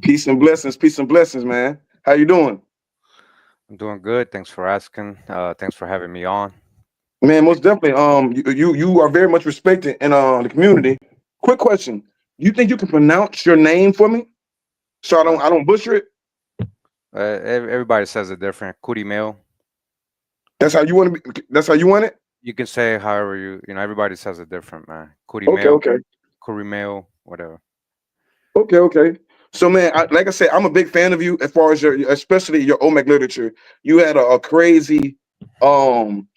Peace and blessings, man. How you doing? I'm doing good. Thanks for asking. Thanks for having me on. Man, most definitely. You are very much respected in the community. Quick question: you think you can pronounce your name for me, so Uh, I don't butcher it? everybody says it different. Cootie mail. That's how you want to be. That's how you want it. You can say it however everybody says it different, man. Cootie Okay, mail, okay, curry mail, whatever. okay. So, man, like I said, I'm a big fan of you as far as especially your Olmec literature. You had a crazy, um,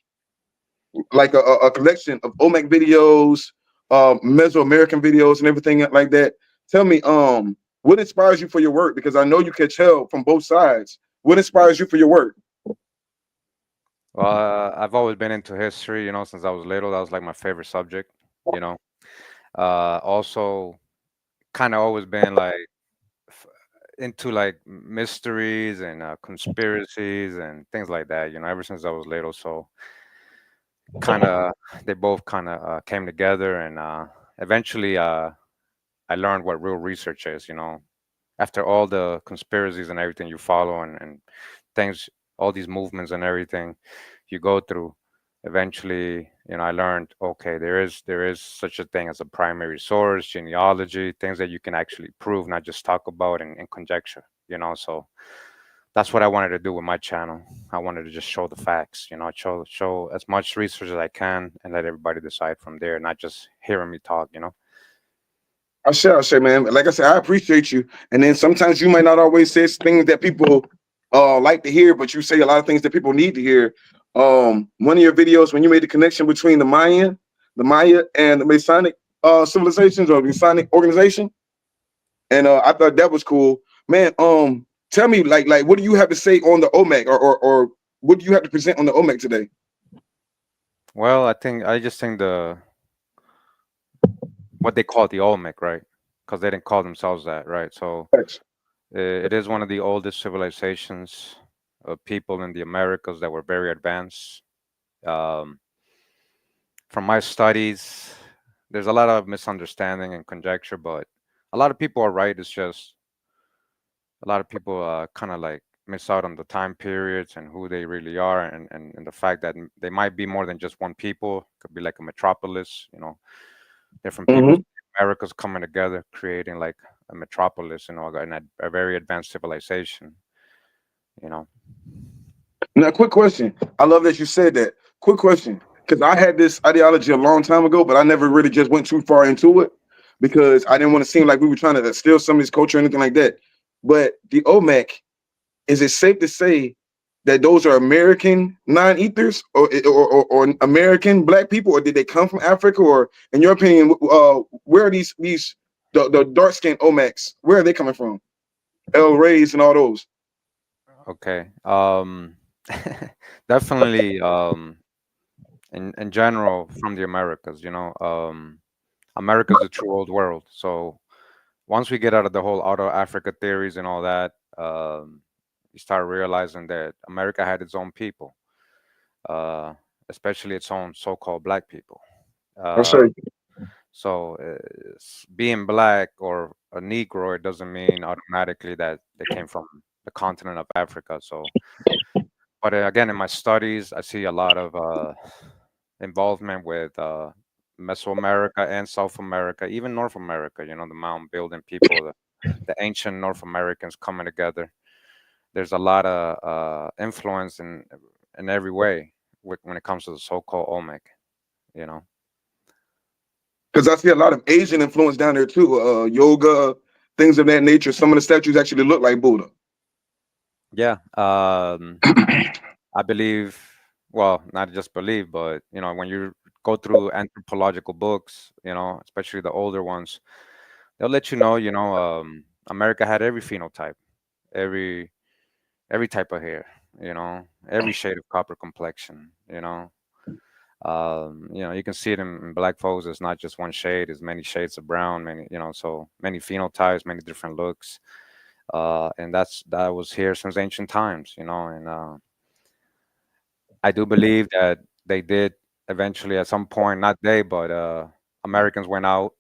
like a collection of Olmec videos, Mesoamerican videos, and everything like that. Tell me, what inspires you for your work? Because I know you can tell from both sides. What inspires you for your work? Well, I've always been into history, since I was little. That was like my favorite subject, you know. Also, kind of always been like f- into like mysteries and conspiracies and things like that, ever since I was little. So kind of they both kind of came together and eventually I learned what real research is, after all the conspiracies and everything you follow and things, all these movements and everything you go through. Eventually, I learned, okay, there is such a thing as a primary source, genealogy, things that you can actually prove, not just talk about and conjecture, So that's what I wanted to do with my channel. I wanted to just show the facts, show as much research as I can and let everybody decide from there, not just hearing me talk. I say, man. Like I said, I appreciate you. And then sometimes you might not always say things that people like to hear, but you say a lot of things that people need to hear. One of your videos when you made the connection between the Maya, and the Masonic civilizations or Masonic organization, and I thought that was cool, man. Tell me, like, what do you have to say on the Olmec, or what do you have to present on the Olmec today? Well, I just think the what they call the Olmec, right? Because they didn't call themselves that, right? So Thanks. it is one of the oldest civilizations of people in the Americas that were very advanced. Um, from my studies, there's a lot of misunderstanding and conjecture, but a lot of people are right. It's just a lot of people kind of like miss out on the time periods and who they really are, and the fact that they might be more than just one people. Could be like a metropolis, different peoples, Hmm. Americas coming together, creating like a metropolis, and a very advanced civilization, you know. Now, quick question. I love that you said that. Quick question, because I had this ideology a long time ago, but I never really just went too far into it because I didn't want to seem like we were trying to steal somebody's culture or anything like that. But the Olmec, is it safe to say that those are American non-ethers, or American black people, or did they come from Africa? Or, in your opinion, where are these the dark skinned Olmecs? Where are they coming from? El Reyes and all those. Okay. Definitely. In general, from the Americas, America's the true old world. So once we get out of the whole out of Africa theories and all that, you start realizing that America had its own people, uh, especially its own so-called black people. I Uh, say. so being black or a Negro, it doesn't mean automatically that they came from the continent of Africa. So, but again, in my studies, I see a lot of involvement with Mesoamerica and South America, even North America. The mound building people, the ancient North Americans coming together. There's a lot of influence in every way when it comes to the so-called Olmec. You know. Because I see a lot of Asian influence down there too. Yoga, things of that nature. Some of the statues actually look like Buddha. Yeah. I believe. Well, not just believe, but when you go through anthropological books, especially the older ones, they'll let you know. America had every phenotype, every every type of hair, every shade of copper complexion, you can see it in black folks. It's not just one shade, it's many shades of brown, many, so many phenotypes, many different looks. And that was here since ancient times, and I do believe that they did eventually at some point, not they, but Americans went out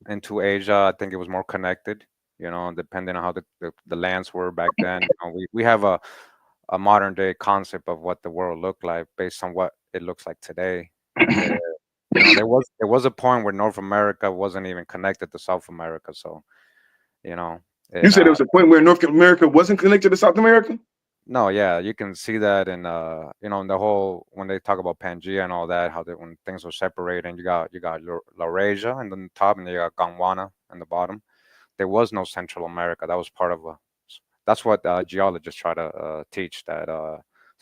into Asia. I think it was more connected, depending on how the lands were back then. We have a modern day concept of what the world looked like based on what it looks like today. Uh, there was a point where North America wasn't even connected to South America. So, you know, You and said there was a point where North America wasn't connected to South America? no, yeah, you can see that in in the whole when they talk about Pangea and all that, how when things were separated, you got Laurasia and then the top, and you got Gondwana and the bottom. There was no Central America. That was part of a. That's what geologists try to teach, that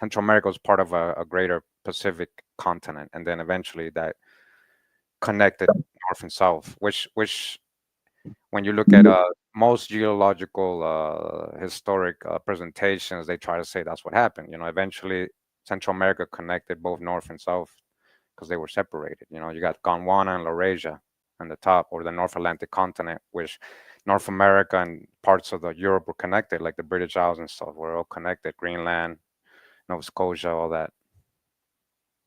Central America was part of a greater Pacific continent, and then eventually that connected north and south. Which when you look at most geological historic presentations, they try to say that's what happened. Eventually Central America connected both north and south because they were separated. You got Gondwana and Laurasia on the top, or the North Atlantic continent, which North America and parts of the Europe were connected, like the British Isles and stuff were all connected. Greenland, Nova Scotia, all that.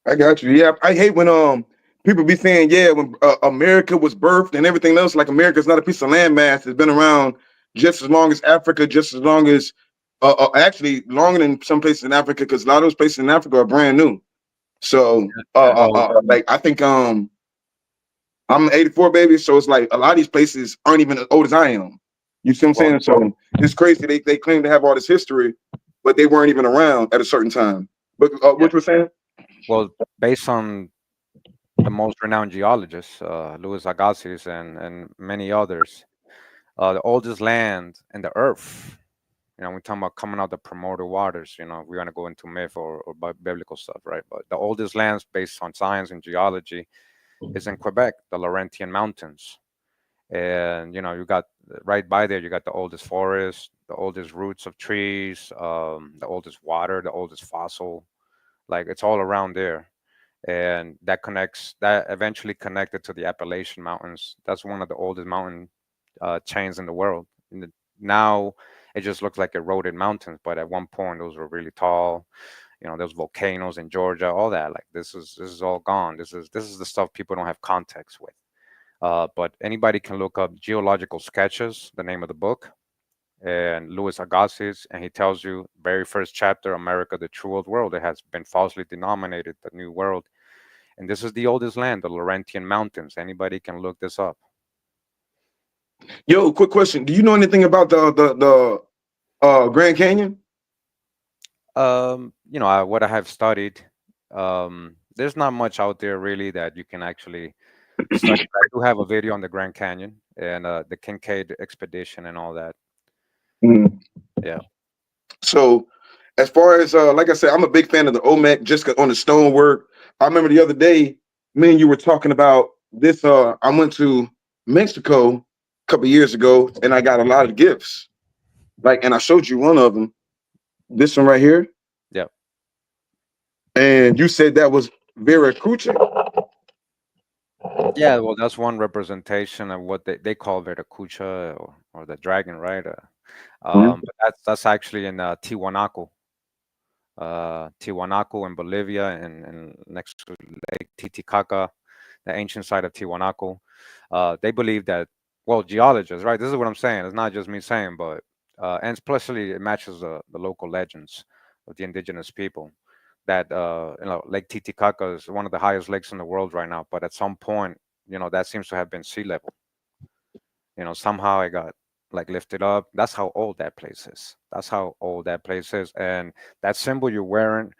I got you. Yeah, I hate when people be saying, yeah, when America was birthed and everything else, like America's not a piece of landmass. It's been around just as long as Africa, just as long as actually longer than some places in Africa, because a lot of those places in Africa are brand new. So Well, like I think I'm 84 baby, so it's like a lot of these places aren't even as old as I am. You see what I'm well, saying? So it's crazy. They claim to have all this history, but they weren't even around at a certain time. But yeah. what you were saying? Well, based on the most renowned geologists, Louis Agassiz and many others, the oldest land in the earth. We're talking about coming out the primordial waters. If we're gonna go into myth or biblical stuff, right? But the oldest lands based on science and geology is in Quebec, the Laurentian Mountains. And you got right by there, you got the oldest forest, the oldest roots of trees, the oldest water, the oldest fossil. Like, it's all around there, and that eventually connected to the Appalachian Mountains. That's one of the oldest mountain chains in the world. Now it just looks like eroded mountains, but at one point those were really tall. There's volcanoes in Georgia, all that. Like, this is all gone. This is the stuff people don't have context with. But anybody can look up Geological Sketches, the name of the book, and Louis Agassiz, and he tells you very first chapter, America, the true old world. It has been falsely denominated the new world, and this is the oldest land, the Laurentian Mountains. Anybody can look this up. Yo, quick question. Do you know anything about the Grand Canyon? What I have studied, there's not much out there really that you can actually study. I do have a video on the Grand Canyon and the Kincaid expedition and all that. Mm. Yeah. So as far as like I said, I'm a big fan of the Olmec just on the stonework. I remember the other day, me and you were talking about this. I went to Mexico a couple years ago and I got a lot of gifts. Like, and I showed you one of them, this one right here. Yeah. And you said that was Veracucha. Yeah, well, that's one representation of what they call Veracucha, or the dragon, right? But that's actually in Tiwanaku in Bolivia, and next to Lake Titicaca, the ancient site of Tiwanaku. They believe that, well, geologists, right? This is what I'm saying. It's not just me saying, but and especially it matches the local legends of the indigenous people. That Lake Titicaca is one of the highest lakes in the world right now, but at some point, that seems to have been sea level. Somehow it got like lifted up. That's how old that place is. That's how old that place is. And that symbol you're wearing,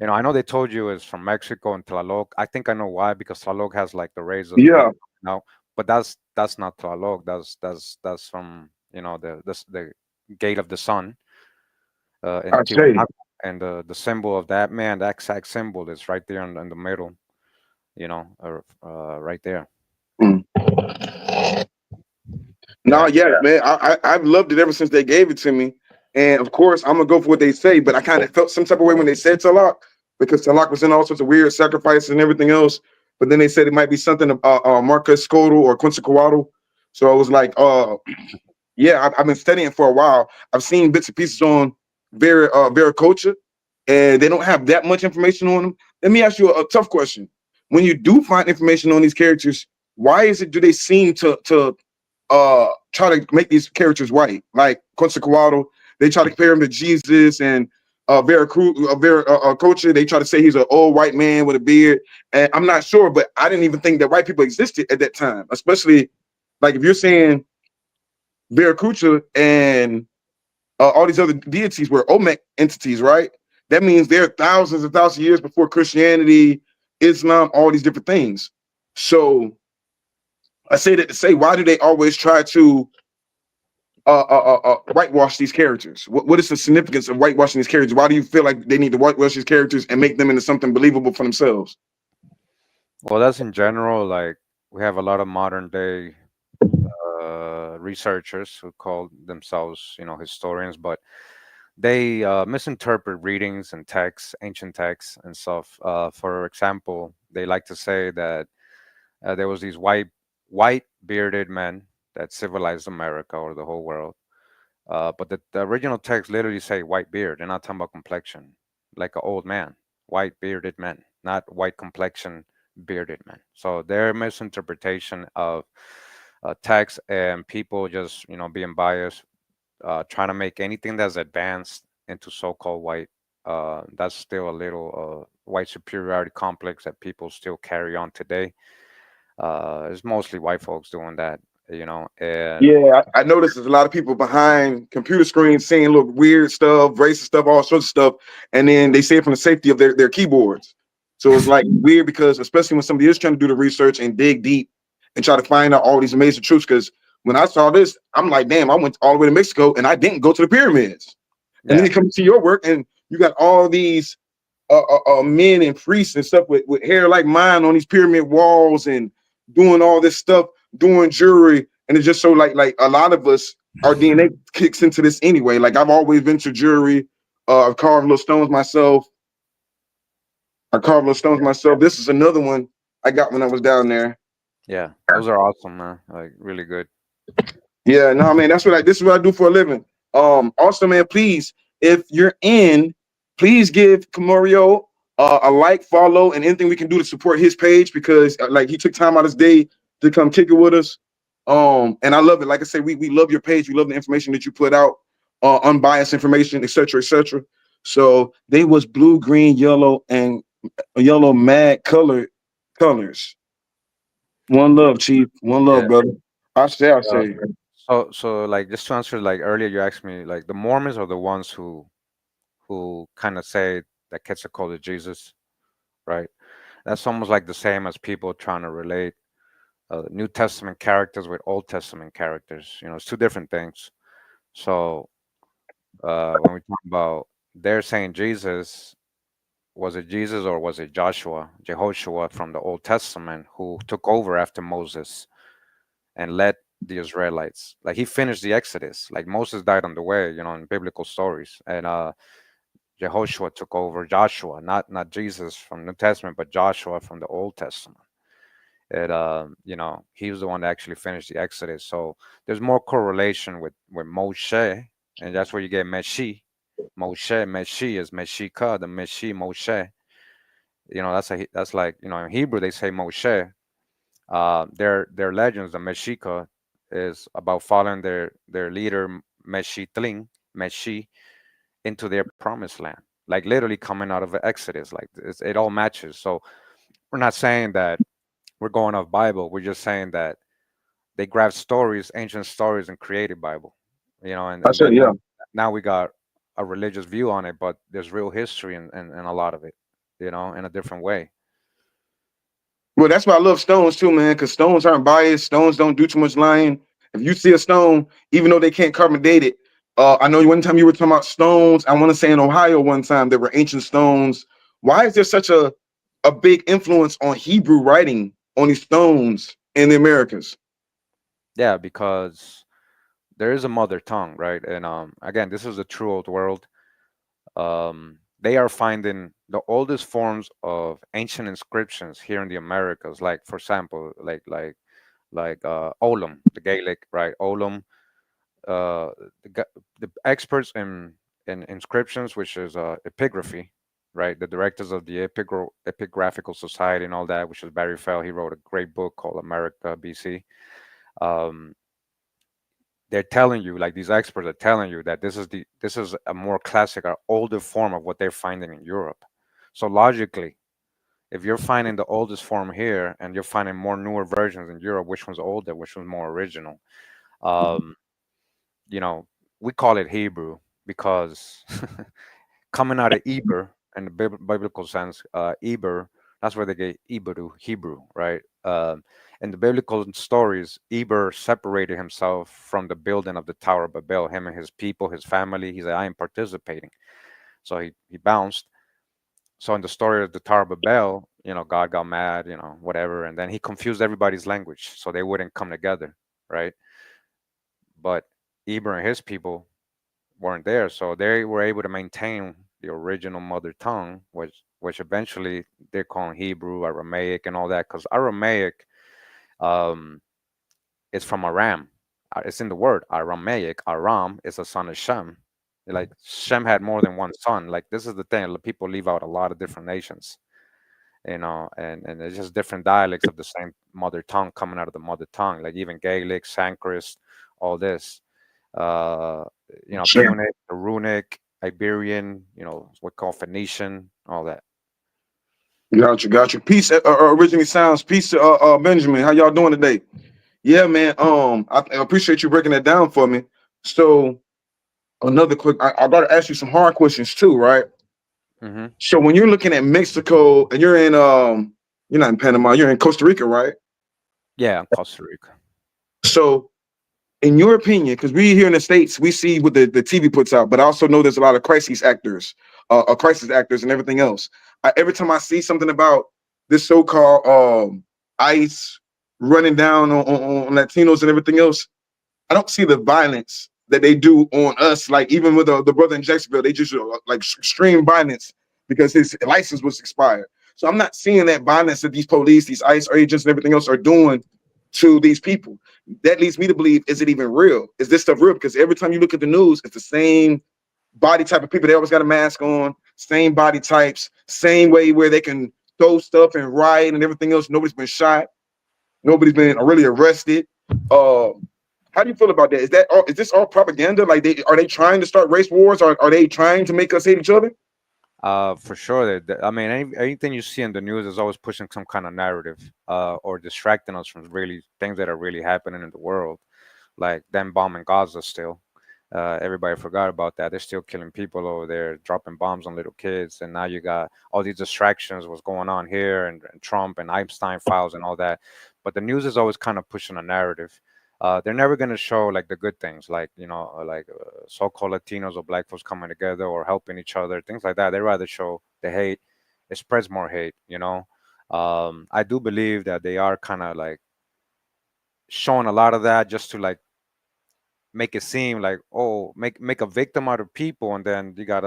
I know they told you is from Mexico and Tlaloc. I think I know why, because Tlaloc has like the rays of the sun Yeah, now, but that's not Tlaloc. That's from the gate of the sun in I say. Tiwanaku. And the symbol of that, man, that exact symbol is right there in the middle, right there. Mm. No, Yeah. yeah, man. I've loved it ever since they gave it to me. And of course, I'm gonna go for what they say, but I kind of felt some type of way when they said Talak, because Talak was in all sorts of weird sacrifices and everything else. But then they said it might be something Marcus Scodel or Quetzalcoatl. So I was like, yeah, I've been studying for a while. I've seen bits and pieces on Veracocha, and they don't have that much information on them. Let me ask you a tough question. When you do find information on these characters, why is it do they seem to try to make these characters white, like Quetzalcoatl. They try to compare him to Jesus, and Culture. They try to say he's an old white man with a beard. And I'm not sure, but I didn't even think that white people existed at that time. Especially like if you're saying Viracocha and all these other deities were Olmec entities, right? That means they're thousands and thousands of years before Christianity, Islam, all these different things. So I say that to say, why do they always try to whitewash these characters? What is the significance of whitewashing these characters? Why do you feel like they need to whitewash these characters and make them into something believable for themselves? Well, that's in general. Like we have a lot of modern day researchers who call themselves, historians, but they misinterpret readings and texts, ancient texts and stuff. For example, they like to say that there was these white bearded men that civilized America or the whole world. But the original text literally say white beard. They're not talking about complexion, like an old man, white bearded men, not white complexion bearded men. So their misinterpretation of text and people just being biased, trying to make anything that's advanced into so-called white. That's still a little white superiority complex that people still carry on today. It's mostly white folks doing that. And Yeah, I noticed there's a lot of people behind computer screens saying look weird stuff, racist stuff, all sorts of stuff, and then they say it from the safety of their keyboards. So it's like weird because especially when somebody is trying to do the research and dig deep and try to find out all these amazing truths. Because when I saw this, I'm like, damn, I went all the way to Mexico and I didn't go to the pyramids. And then yeah, you come to your work and you got all these men and priests and stuff with hair like mine on these pyramid walls and doing all this stuff, doing jewelry, and it's just so like a lot of us, our DNA kicks into this anyway. Like I've always been to jewelry. I've carved little stones myself. I carved little stones myself. This is another one I got when I was down there. yeah, those are awesome, man. Like really good. Yeah, no, man, that's what this is what I do for a living. Also, man, please, if you're in, please give Camorio a like, follow, and anything we can do to support his page because like he took time out of his day to come kick it with us. And I love it. Like I said, we love your page. We love the information that you put out, unbiased information, etc., etc. So they was blue, green, yellow, and yellow mad colored colors. One love, Chief. One Yeah. love, brother. I Uh, say. so like just to answer, like earlier you asked me, like the Mormons are the ones who kind of say that Quetzalcoatl is Jesus, right? That's almost like the same as people trying to relate New Testament characters with Old Testament characters. It's two different things. So when we talk about they're saying Jesus, was it Jesus or was it Jehoshua from the Old Testament who took over after Moses and led the Israelites? Like he finished the Exodus. Like Moses died on the way, in biblical stories, and Jehoshua took over Joshua, not Jesus from New Testament, but Joshua from the Old Testament. He was the one that actually finished the Exodus. So there's more correlation with Moshe, and that's where you get Meshi. Meshi is Meshika, the Meshi Moshe. That's like in Hebrew they say Moshe. Their legends, the Meshika, is about following their leader Meshitlin, Meshi, into their promised land. Like literally coming out of the Exodus. Like it all matches. So we're not saying that we're going off Bible. We're just saying that they grabbed stories, ancient stories, and created Bible. I And said, then yeah. now we got a religious view on it, but there's real history and a lot of it, in a different way. Well, that's why I love stones too, man, because stones aren't biased. Stones don't do too much lying. If you see a stone, even though they can't carbon date it, I know one time you were talking about stones. I want to say in Ohio one time there were ancient stones. Why is there such a big influence on Hebrew writing on these stones in the Americas? Yeah, because there is a mother tongue, right? And again, this is the true old world. They are finding the oldest forms of ancient inscriptions here in the Americas. Like, for example, like Olam, the Gaelic, right? Olam, uh, the experts in inscriptions, which is epigraphy, right? The directors of the Epigraphical Society and all that, which is Barry Fell. He wrote a great book called America BC. Um, they're telling you, like these experts are telling you that this is a more classic or older form of what they're finding in Europe. So logically, if you're finding the oldest form here and you're finding more newer versions in Europe, which one's older, which one's more original? Um, you know, we call it Hebrew because coming out of Eber in the biblical sense, Eber, that's where they get Hebrew, right? In the biblical stories, Eber separated himself from the building of the Tower of Babel, him and his people, his family. He said, I am participating. So he bounced. So in the story of the Tower of Babel, God got mad, whatever, and then he confused everybody's language so they wouldn't come together, right? But Eber and his people weren't there, so they were able to maintain the original mother tongue, which eventually they're calling Hebrew, Aramaic, and all that, because Aramaic um, is from Aram. It's in the word Aramaic. Aram is a son of Shem. Like Shem had more than one son. Like this is the thing. People leave out a lot of different nations, and it's just different dialects of the same mother tongue coming out of the mother tongue. Like even Gaelic, Sanskrit, all this. uh, Sure. Punic, Runic, Iberian, what called Phoenician, all that. Got you. Peace. Originally sounds. Peace to Benjamin. How y'all doing today? Yeah, man. I appreciate you breaking that down for me. So another quick. I got to ask you some hard questions too, right? Hmm. So when you're looking at Mexico and you're not in Panama, you're in Costa Rica, right? Yeah, Costa Rica. So in your opinion, because we here in the States, we see what the TV puts out, but I also know there's a lot of crisis actors and everything else. Every time I see something about this so-called ICE running down on Latinos and everything else, I don't see the violence that they do on us. Like even with the brother in Jacksonville, they just like extreme violence because his license was expired. So I'm not seeing that violence that these police, these ICE agents, and everything else are doing to these people. That leads me to believe: is it even real? Is this stuff real? Because every time you look at the news, it's the same body type of people. They always got a mask on, same body types, same way where they can throw stuff and riot and everything else. Nobody's been shot. Nobody's been really arrested. Uh, how do you feel about that? Is this all propaganda? Like are they trying to start race wars? Or are they trying to make us hate each other? For sure. I mean, anything you see in the news is always pushing some kind of narrative, or distracting us from really things that are really happening in the world, like them bombing Gaza still. Everybody forgot about that. They're still killing people over there, dropping bombs on little kids, and now you got all these distractions. What's going on here, and Trump and Einstein files and all that. But the news is always kind of pushing a narrative. They're never going to show like the good things, like so-called Latinos or Black folks coming together or helping each other, things like that. They rather show the hate. It spreads more hate. I do believe that they are kind of like showing a lot of that just to like make it seem like, oh, make a victim out of people, and then you got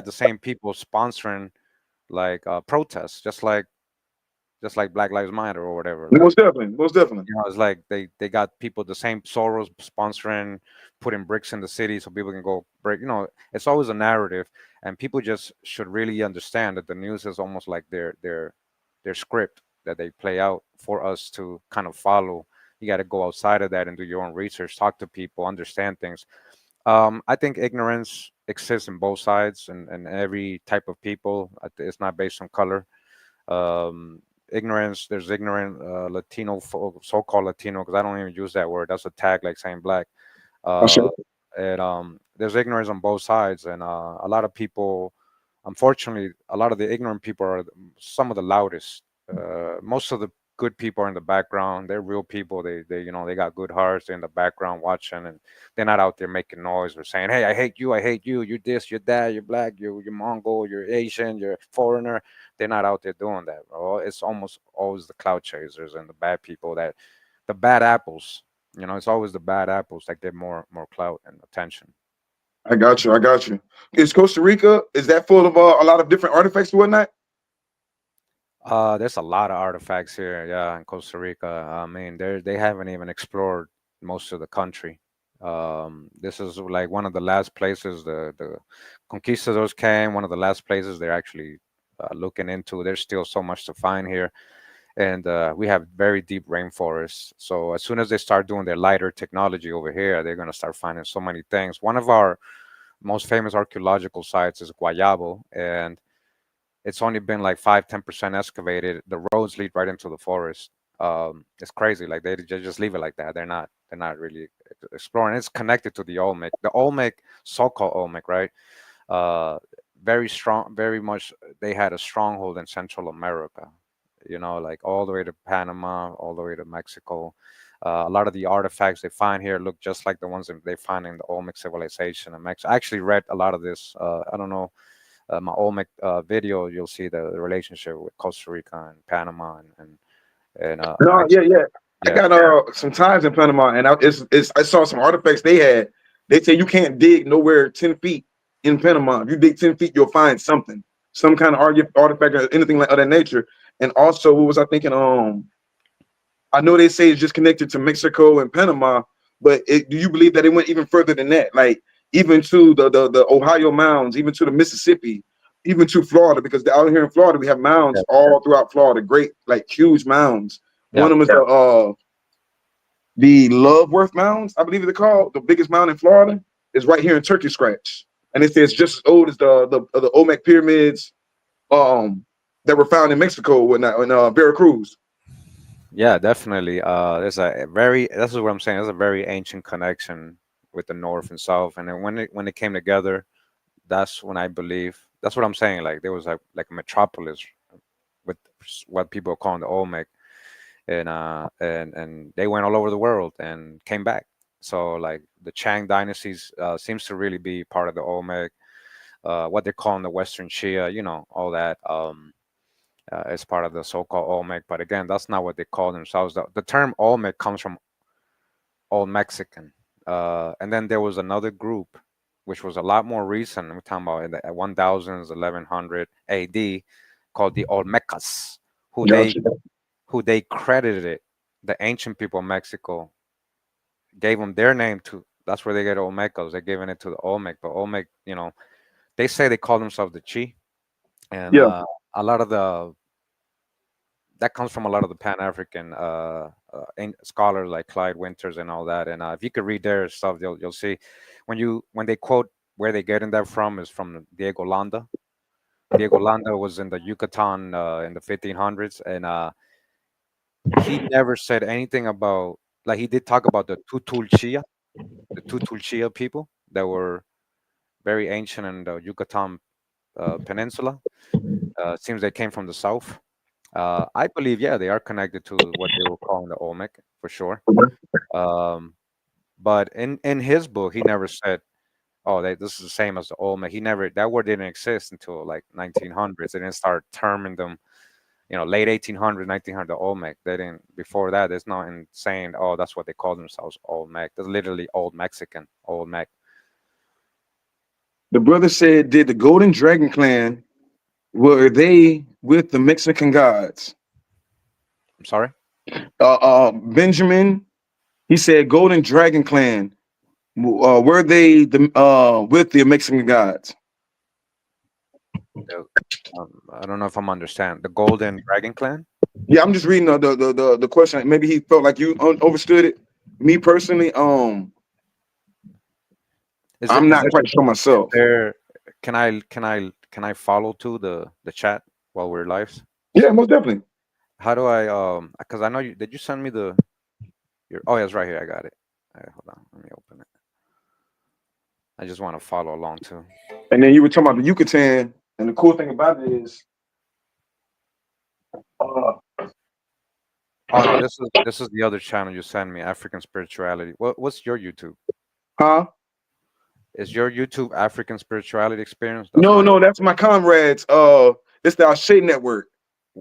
the same people sponsoring like protests, just like Black Lives Matter or whatever. Like, Most definitely, most definitely. it's like they got people, the same Soros sponsoring, putting bricks in the city so people can go break. It's always a narrative, and people just should really understand that the news is almost like their script that they play out for us to kind of follow. You got to go outside of that and do your own research, talk to people, understand things. I think ignorance exists in both sides and every type of people. It's not based on color. Ignorance, there's ignorant Latino, so-called Latino, because I don't even use that word. That's a tag like saying black. I sure. Uh, and there's ignorance on both sides, and a lot of people, unfortunately, a lot of the ignorant people are some of the loudest. Most of the good people are in the background. They're real people. They got good hearts. They're in the background watching, and they're not out there making noise or saying, "Hey, I hate you. I hate you. You're this. You're that. You're black. You're Mongol. You're Asian. You're foreigner." They're not out there doing that, bro. It's almost always the cloud chasers and the bad people, that the bad apples. It's always the bad apples that get more clout and attention. I got you. I got you. Is Costa Rica, is that full of a lot of different artifacts and whatnot? There's a lot of artifacts here, yeah, in Costa Rica. I mean, they haven't even explored most of the country. This is like one of the last places the conquistadors came. One of the last places they're actually looking into. There's still so much to find here. and we have very deep rainforests. So as soon as they start doing their lighter technology over here, they're going to start finding so many things. One of our most famous archaeological sites is Guayabo, and it's only been like 5-10% excavated. The roads lead right into the forest. It's crazy. Like they just leave it like that. They're not really exploring. It's connected to the Olmec. The Olmec, so-called Olmec, right? Uh, very strong, very much. They had a stronghold in Central America. Like all the way to Panama, all the way to Mexico. A lot of the artifacts they find here look just like the ones that they find in the Olmec civilization in Mexico. I actually read a lot of this. I don't know, my Olmec video. You'll see the relationship with Costa Rica and Panama and No, yeah, Mexico. yeah. I Yeah, got some times in Panama, and I saw some artifacts they had. They say you can't dig nowhere 10 feet in Panama. If you dig 10 feet, you'll find something, some kind of artifact or anything like of that nature. And also, what was I thinking? I know they say it's just connected to Mexico and Panama, but do you believe that it went even further than that? Like even to the Ohio mounds, even to the Mississippi, even to Florida, because out here in Florida we have mounds yeah, all throughout Florida, great like huge mounds. yeah, One of them is the Loveworth Mounds, I believe they're called. The biggest mound in Florida is right here in Turkey Scratch, and it says just as old as the Olmec pyramids um that were found in Mexico when in Veracruz. yeah. Definitely. There's a very. This is what I'm saying. There's a very ancient connection with the North and South, and then when it came together, that's when I believe. That's what I'm saying. Like there was like a metropolis with what people are calling the Olmec, and they went all over the world and came back. So like the Chang dynasties seems to really be part of the Olmec, what they're calling the Western Shia, all that is part of the so-called Olmec. But again, that's not what they call themselves. The term Olmec comes from Old Mexican, and then there was another group which was a lot more recent. We're talking about in the 1000s, 1100 AD, called the Olmecas, who they Gotcha. who they credited the ancient people of Mexico, gave them their name to. That's where they get Olmecas. They're giving it to the Olmec, but Olmec, they say they call themselves the Chi, and Yeah. a lot of the that comes from a lot of the Pan African scholars like Clyde Winters and all that. And if you could read their stuff, you'll see when they quote where they getting that from is from Diego Landa. Diego Landa was in the Yucatan in the 1500s, and he never said anything about, like, he did talk about the Tutulchia people that were very ancient in the Yucatan Peninsula. Seems they came from the south. I believe, yeah, they are connected to what they were calling the Olmec for sure. Um, but in his book, he never said, "Oh, this is the same as the Olmec." He never, that word didn't exist until like 1900s. They didn't start terming them, late 1800s, 1900, the Olmec. They didn't, before that. There's nothing saying, "Oh, that's what they call themselves, Olmec." That's literally Old Mexican, Olmec. The brother said, did the Golden Dragon Clan, were they with the Mexican gods? I'm sorry. Benjamin, he said Golden Dragon Clan, were they with the Mexican gods? The, I don't know if I'm understand the Golden Dragon Clan. Yeah, I'm just reading the question. Maybe he felt like you understood it. Me personally, Is it I'm is not it quite sure is myself. there? Can I follow to the chat while we're live? Yeah, most definitely. How do I because I know you did you send me your oh yeah, it's right here. I got it. Hold on, let me open it. I just want to follow along too. And then you were talking about the Yucatan, and the cool thing about it is, uh, Oh no, this is the other channel you sent me, African Spirituality. What's your YouTube? huh? Is your YouTube African Spirituality Experience? That's No, mine. no, that's my comrades. It's the Shea Network.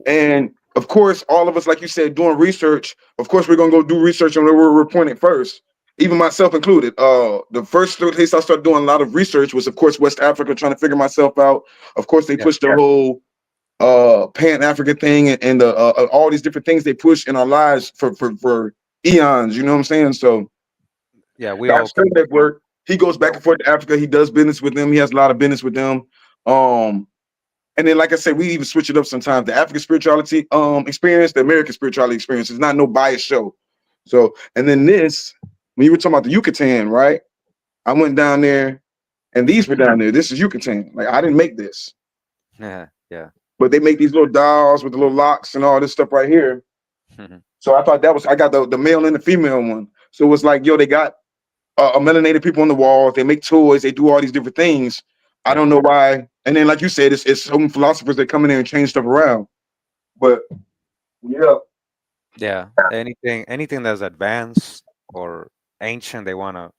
And of course, all of us, like you said, doing research. Of course, we're gonna go do research on where we're pointing first, even myself included. The first place I started doing a lot of research was, of course, West Africa, trying to figure myself out. Of course, they Yeah, pushed the whole Pan African thing and all these different things they push in our lives for eons. You know what I'm saying? So yeah, we that's all the can. network. He goes Yeah, back and forth to Africa. He does business with them. He has a lot of business with them. Um, And then, like I said, we even switch it up sometimes. The African spirituality experience, the American spirituality experience. It's not no bias show. So, and then this, when you were talking about the Yucatan, right? I went down there, and these were down there. This is Yucatan. Like I didn't make this, Yeah, yeah. but they make these little dolls with the little locks and all this stuff right here. So I thought that was I got the male and the female one. So it was like, yo, they got a melanated people on the walls. They make toys. They do all these different things. I Yeah. don't know why. And then, like you said, it's some philosophers that come in there and change stuff around. But yeah, Yeah, anything that's advanced or ancient, they wanna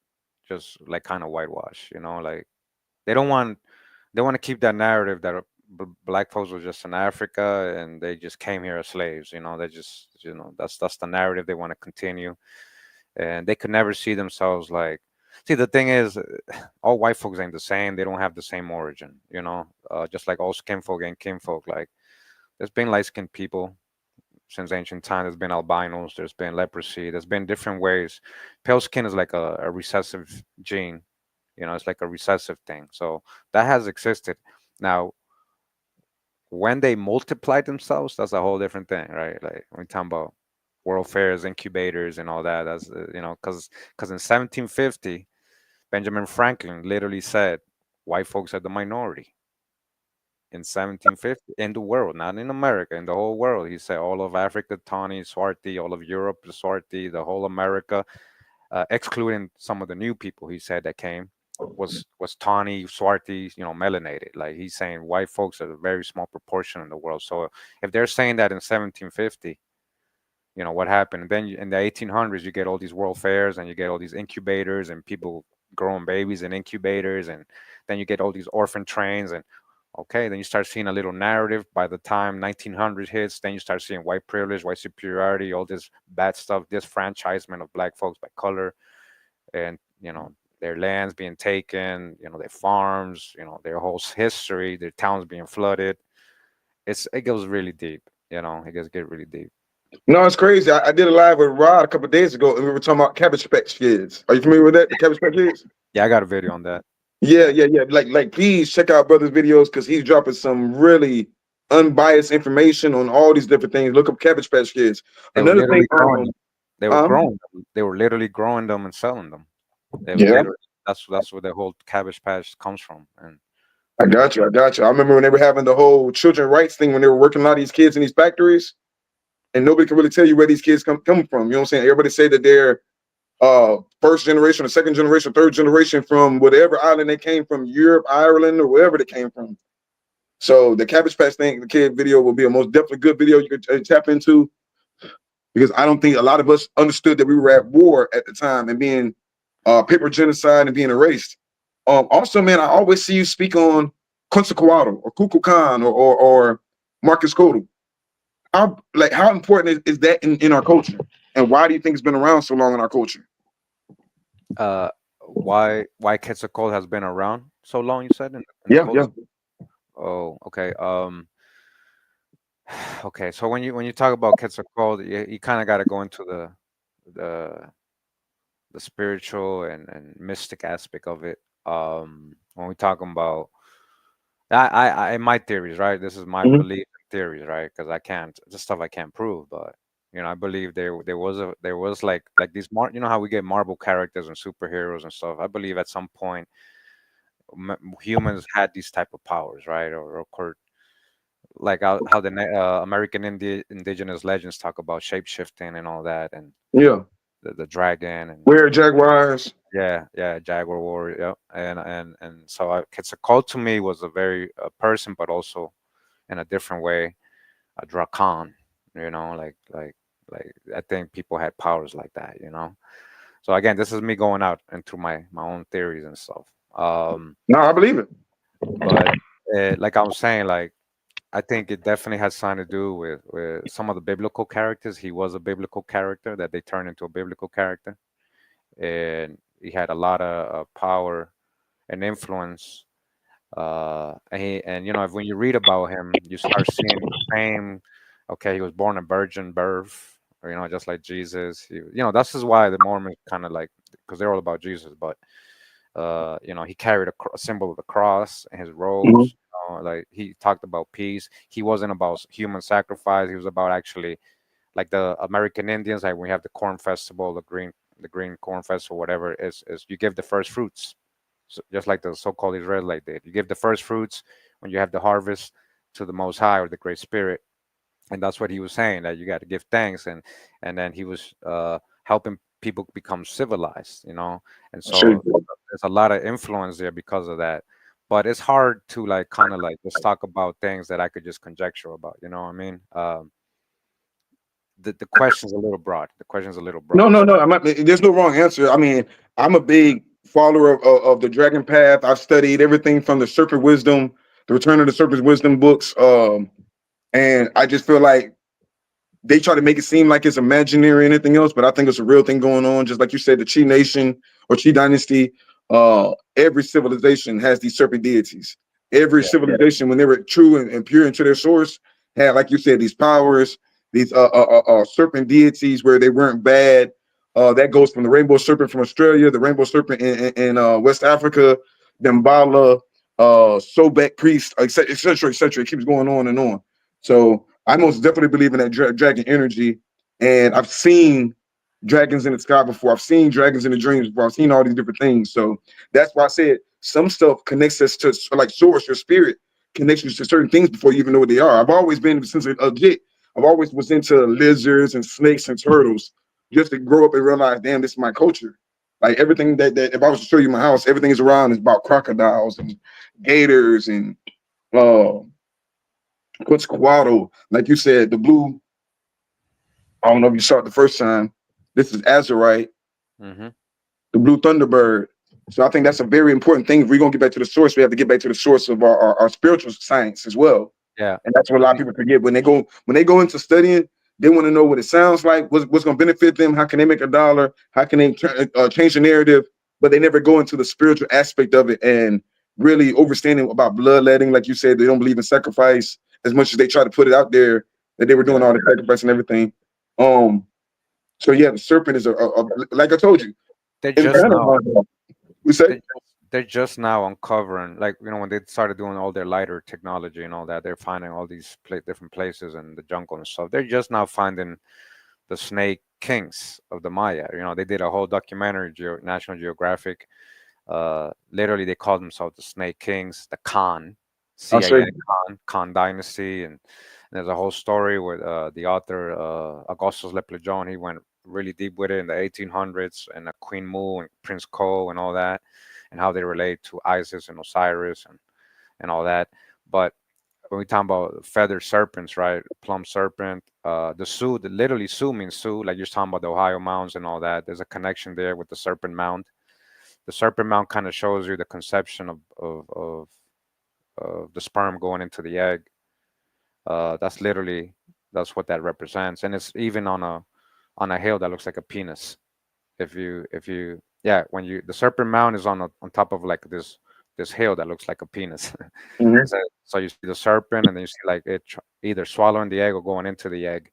just like kind of whitewash, like they don't want they want to keep that narrative that black folks were just in Africa and they just came here as slaves. They just that's the narrative they want to continue, and they could never see themselves like. See, the thing is, all white folks ain't the same. They don't have the same origin. Just like all skinfolk ain't kinfolk. Like there's been light skinned people since ancient times. There's been albinos, there's been leprosy, there's been different ways. Pale skin is like a recessive gene, it's like a recessive thing. So that has existed. Now, when they multiply themselves, that's a whole different thing, right? Like when we talk about world fairs, incubators, and all that. That's because in 1750, Benjamin Franklin literally said, "White folks are the minority." In 1750 in the world, not in America, in the whole world. He said all of Africa, Tawny, Swarthy, all of Europe, Swarthy, the whole America, excluding some of the new people he said that came, was Tawny, Swarthy, melanated. Like he's saying white folks are a very small proportion in the world. So if they're saying that in 1750, what happened. And then in the 1800s, you get all these world fairs and you get all these incubators and people growing babies in incubators. And then you get all these orphan trains. And okay, then you start seeing a little narrative. By the time 1900 hits, then you start seeing white privilege, white superiority, all this bad stuff, disfranchisement of black folks by color, and their lands being taken, their farms, their whole history, their towns being flooded. It goes really deep. It gets get really deep. no, it's crazy. I did a live with Rod a couple of days ago, and we were talking about cabbage patch kids. Are you familiar with that? The cabbage patch kids? Yeah, I got a video on that. Yeah, Yeah, yeah, yeah. Like, please check out brother's videos because he's dropping some really unbiased information on all these different things. Look up Cabbage Patch Kids. they were Another thing, literally growing them. They were um, growing them. They were literally growing them and selling them. They were yeah, literally that's where the whole cabbage patch comes from. And I got you. I got you. I remember when they were having the whole children rights thing when they were working a lot of these kids in these factories, and nobody can really tell you where these kids come from. You know what I'm saying? Everybody say that they're first generation or second generation, third generation from whatever island they came from, Europe, Ireland, or wherever they came from. So the Cabbage Patch thing, the kid video will be a most definitely good video you could tap into because I don't think a lot of us understood that we were at war at the time and being paper genocide and being erased. Also, man, I always see you speak on Quetzalcoatl or Kukulkan or Marcus Codal. How important is that in our culture? And why do you think it's been around so long in our culture? uh, why Quetzalcoatl has been around so long? You said in the Yeah, yeah. culture. Oh, okay. Okay. So when you talk about Quetzalcoatl, you kind of got to go into the the spiritual and mystic aspect of it. When we talking about in my theories, right? This is my Mhm. belief and theories, right? Because I can't, this stuff I can't prove, but I believe there was like these how we get Marvel characters and superheroes and stuff. I believe at some point humans had these type of powers, right? Or like how the American indigenous legends talk about shape shifting and all that, and Yeah. the dragon and Where Jaguars? yeah, yeah, Jaguar Warrior, yeah, and so Quetzalcoatl to me was a very person, but also in a different way, a Dracan, like I think people had powers like that. So again, this is me going out into my own theories and stuff. No, I believe it. But like I was saying, like I think it definitely has something to do with some of the biblical characters. He was a biblical character that they turned into a biblical character, and he had a lot of power and influence. And when you read about him, you start seeing the same. Okay, he was born a virgin birth, or, just like Jesus. This is why the Mormons kind of like because they're all about Jesus, but he carried a symbol of the cross in his Mhm. robes. know, like he talked about peace. He wasn't about human sacrifice. He was about actually like the American Indians, like we have the corn festival, the green corn festival, whatever, is you give the first fruits. So just like the so-called Israelite did. You give the first fruits when you have the harvest to the Most High or the Great Spirit, and that's what he was saying, that you got to give thanks, and then he was helping people become civilized, and Sure. so there's a lot of influence there because of that. But it's hard to like kind of like just talk about things that I could just conjecture about. You know what I mean? The question's a little broad. The question's a little No, broad. no, So no. There's no wrong answer. I mean, I'm a big follower of the Dragon Path. I've studied everything from the Serpent Wisdom, the Return of the Serpent's Wisdom books, and I just feel like they try to make it seem like it's imaginary and anything else, but I think it's a real thing going on. Just like you said, the Chi Nation or Chi Dynasty, every civilization has these serpent deities. Every yeah, civilization, when they were true and pure into their source, had, like you said, these powers, these serpent deities where they weren't bad. That goes from the rainbow serpent from Australia, the rainbow serpent in West Africa, Dambala, Sobek priest, etc., etc., etc. It keeps going on and on. So I most definitely believe in that dragon energy, and I've seen dragons in the sky before. I've seen dragons in the dreams before. I've seen all these different things. So that's why I said some stuff connects us to, like, source, your spirit connects you to certain things before you even know what they are. I've always been, since a kid, I've always was into lizards and snakes and turtles, just to grow up and realize, damn, this is my culture. Like everything that if I was to show you my house, everything is around is about crocodiles and gators and uh Quetzalcoatl, like you said, the blue. I don't know if you saw it the first time. This is Azurite, hmm the blue thunderbird. So I think that's a very important thing. If we're gonna get back to the source, we have to get back to the source of our spiritual science as well. yeah. And that's what a lot of people forget when they go into studying. They want to know what it sounds like, what's going to benefit them, how can they make a dollar, how can they change the narrative, but they never go into the spiritual aspect of it and really understanding about bloodletting. Like you said, they don't believe in sacrifice as much as they try to put it out there that they were doing Yeah. all the sacrifice and everything. Um, so yeah, the serpent is like I told you. They're In just now we say, they're just now uncovering, like, when they started doing all their lighter technology and all that, they're finding all these different places in the jungle and stuff. They're just now finding the snake kings of the Maya. They did a whole documentary, National Geographic. Literally, they called themselves the Snake Kings, the Khan, I'll say, Khan dynasty, and there's a whole story where the author Augustus Leplejon, he went really deep with it in the 1800s, and Queen Mu and Prince Ko and all that, and how they relate to Isis and Osiris and all that. But when we talk about feathered serpents, right? Plum serpent, the Sioux, literally Sioux means Sioux, like you're talking about the Ohio mounds and all that. There's a connection there with the serpent mound. The serpent mound kind of shows you the conception of the sperm going into the egg. That's literally that's what that represents, and it's even on a hill that looks like a penis. If you yeah, when you the serpent mound is on top of like this hill that looks like a penis. mhm. So you see the serpent, and then you see like it either swallowing the egg or going into the egg.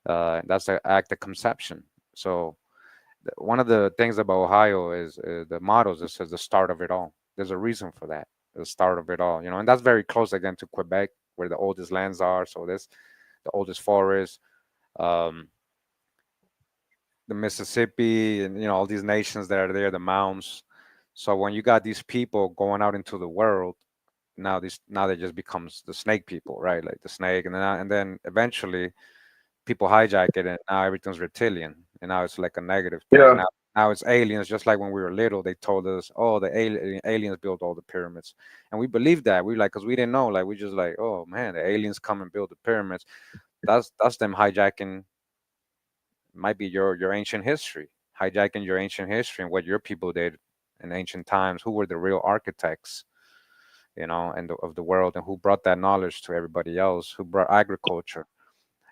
That's the act of conception. So one of the things about Ohio is the mottos. It says the start of it all. There's a reason for that. The start of it all, and that's very close again to Quebec, where the oldest lands are. So this, the oldest forest, um, the Mississippi, and all these nations that are there, the mounds. So when you got these people going out into the world, now they just becomes the snake people, right? Like the snake, and then eventually people hijack it, and now everything's reptilian, and now it's like a negative thing. Yeah, Now it's aliens, just like when we were little, they told us, oh, the aliens built all the pyramids, and we believed that. We like, because we didn't know, like we just like, oh man, the aliens come and build the pyramids. That's them hijacking, might be your ancient history, hijacking your ancient history and what your people did in ancient times. Who were the real architects, and of the world, and who brought that knowledge to everybody else? Who brought agriculture?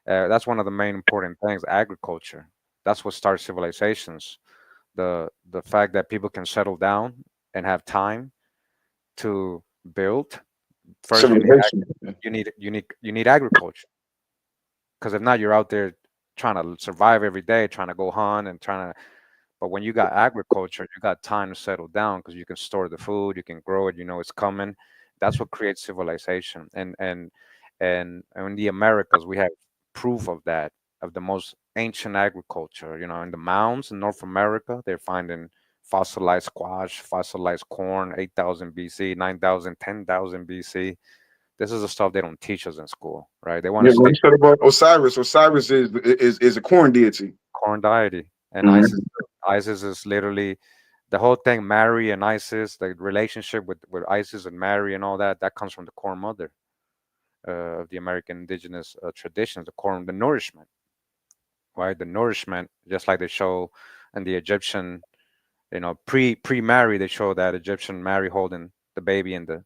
That's one of the main important things, agriculture. That's what starts civilizations. The fact that people can settle down and have time to build. First, civilization. you need agriculture, because if not, you're out there trying to survive every day, trying to go hunt and trying to. But when you got agriculture, you got time to settle down because you can store the food, you can grow it, it's coming. That's what creates civilization. And in the Americas, we have proof of that, of the most ancient agriculture. In the mounds in North America, they're finding fossilized squash, fossilized corn, 8,000 BC, 9,000, 10,000 BC. This is the stuff they don't teach us in school, right? They want Yeah, to when stick you said about Osiris, Osiris is a corn deity. corn deity, and Mhm. ISIS. ISIS is literally the whole thing. Mary and ISIS, the relationship with ISIS and Mary and all that, that comes from the corn mother of the American indigenous traditions. The corn, the nourishment, right? The nourishment, just like they show in the Egyptian, pre Mary, they show that Egyptian Mary holding the baby in the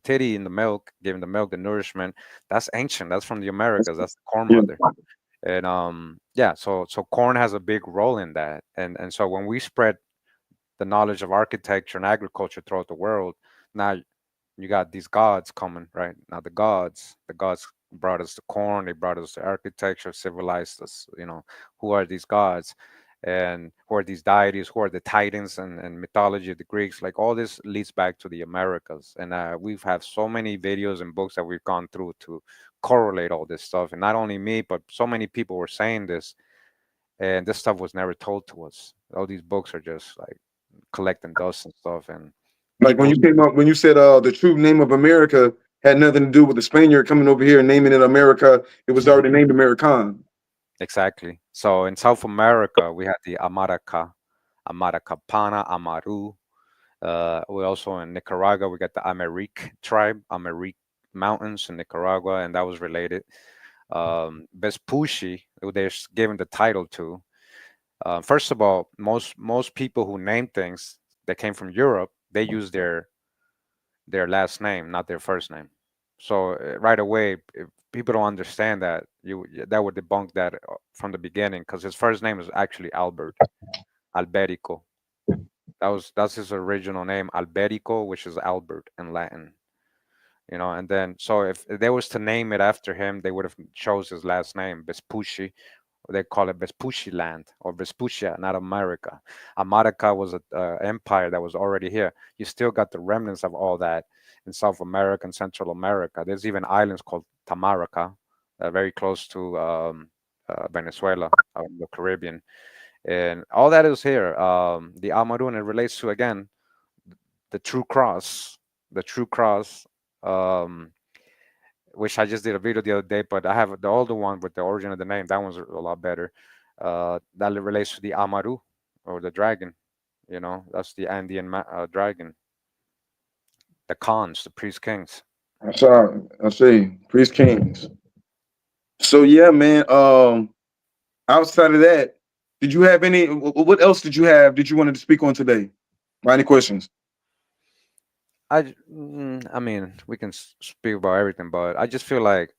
titty, in the milk, giving the milk, the nourishment. That's ancient. That's from the Americas. That's the corn Yeah, mother. And yeah, so corn has a big role in that. And so when we spread the knowledge of architecture and agriculture throughout the world, now you got these gods coming, right? Now the gods brought us the corn, they brought us the architecture, civilized us. Who are these gods? And who are these deities? Who are the titans and mythology of the Greeks? Like all this leads back to the Americas. And we've had so many videos and books that we've gone through to correlate all this stuff. And not only me, but so many people were saying this, and this stuff was never told to us. All these books are just like collecting dust and stuff. And like when people you came up when you said the true name of America had nothing to do with the Spaniard coming over here and naming it America. It was already named American. exactly. So in South America, we had the Amaraca, Amaracapana, Amaru. We also in Nicaragua, we got the Amerique tribe, Amerique Mountains in Nicaragua, and that was related. Vespucci, who they're giving the title to. First of all, most people who name things that came from Europe, they use their last name, not their first name. So right away, if people don't understand that, that would debunk that from the beginning, because his first name is actually Albert Alberico. That's his original name, Alberico, which is Albert in Latin. And then so if they was to name it after him, they would have chose his last name, Vespucci. They call it Vespucci land or Vespuccia, not America. America was an empire that was already here. You still got the remnants of all that in South America and Central America. There's even islands called Tamarica, very close to Venezuela, in the Caribbean. And all that is here. The Amarun, it relates to, again, the true cross, the true cross. Which I just did a video the other day, but I have the older one with the origin of the name. That one's a lot better. That relates to the Amaru, or the dragon. That's the Andean dragon. The Khans, the priest kings. I saw. I see. Priest Kings. So yeah, man. Outside of that, did you have any? What else did you have? Did you wanted to speak on today? Any questions? I mean, we can speak about everything, but I just feel like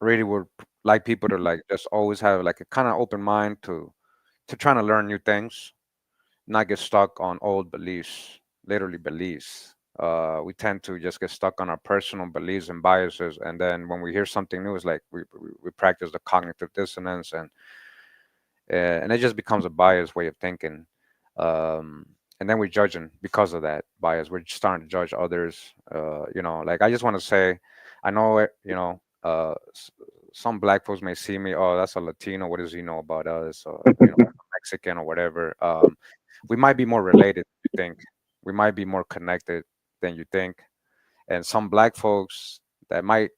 really would like people to like just always have like a kind of open mind to trying to learn new things, not get stuck on old beliefs, literally beliefs. We tend to just get stuck on our personal beliefs and biases, and then when we hear something new, it's like we practice the cognitive dissonance, and it just becomes a biased way of thinking. Um, and then we're judging because of that bias. We're starting to judge others. Like I just want to say, I know it. Some black folks may see me. Oh, that's a Latino. What does he know about us? Or Mexican or whatever. We might be more related than you think. We might be more connected than you think. And some black folks that might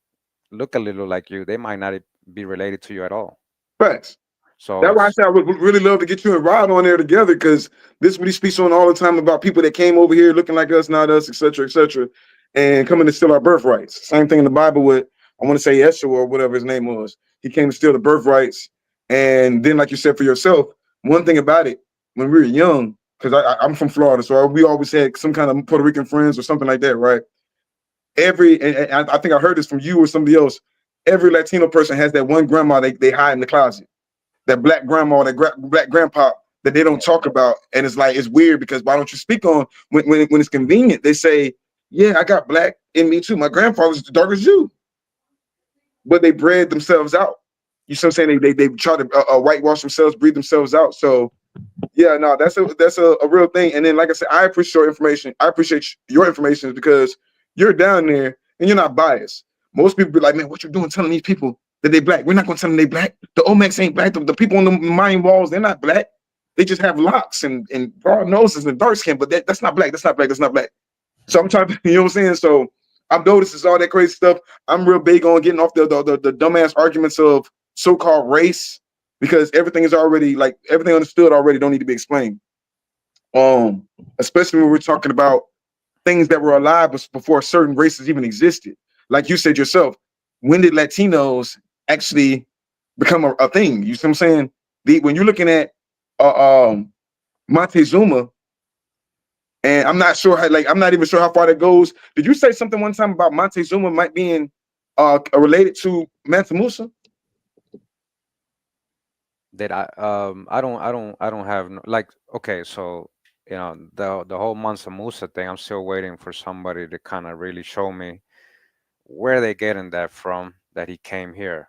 look a little like you, they might not be related to you at all. Facts. So That's why I it's said I would really love to get you and Rod on there together because this is what he speaks on all the time about people that came over here looking like us, not us, etc., and coming to steal our birthrights. Same thing in the Bible with, I want to say Yeshua or whatever his name was. He came to steal the birthrights. And then, like you said for yourself, one thing about it, when we were young, because I'm from Florida, so we always had some kind of Puerto Rican friends or something like that, right? And I think I heard this from you or somebody else. Every Latino person has that one grandma they hide in the closet, that black grandma, that black grandpa that they don't talk about. And it's like, it's weird because why don't you speak on when it's convenient? They say, yeah, I got black in me too. My grandfather's as dark as you, but they bred themselves out. You see what I'm saying? They try to whitewash themselves, breed themselves out. So Yeah, no, that's a real thing. And then, like I said, I appreciate your information. I appreciate your information because you're down there and you're not biased. Most people be like, man, what you doing telling these people that they black? We're not gonna tell them they black. The Olmecs ain't black. The people on the Mayan walls, they're not black. They just have locks and broad noses and dark skin, but that's not black. That's not black. That's not black. So I'm trying to, you know what I'm saying? So I've noticed it's all that crazy stuff. I'm real big on getting off the dumbass arguments of so-called race because everything is already like everything understood already don't need to be explained. Especially when we're talking about things that were alive before certain races even existed. Like you said yourself, when did Latinos actually become a thing? You see what I'm saying? When you're looking at Montezuma, and I'm not sure how, like, I'm not even sure how far that goes. Did you say something one time about Montezuma might being related to Mansa Musa? That I don't have like, okay, so the whole Mansa Musa thing, I'm still waiting for somebody to kind of really show me where they getting that from, that he came here.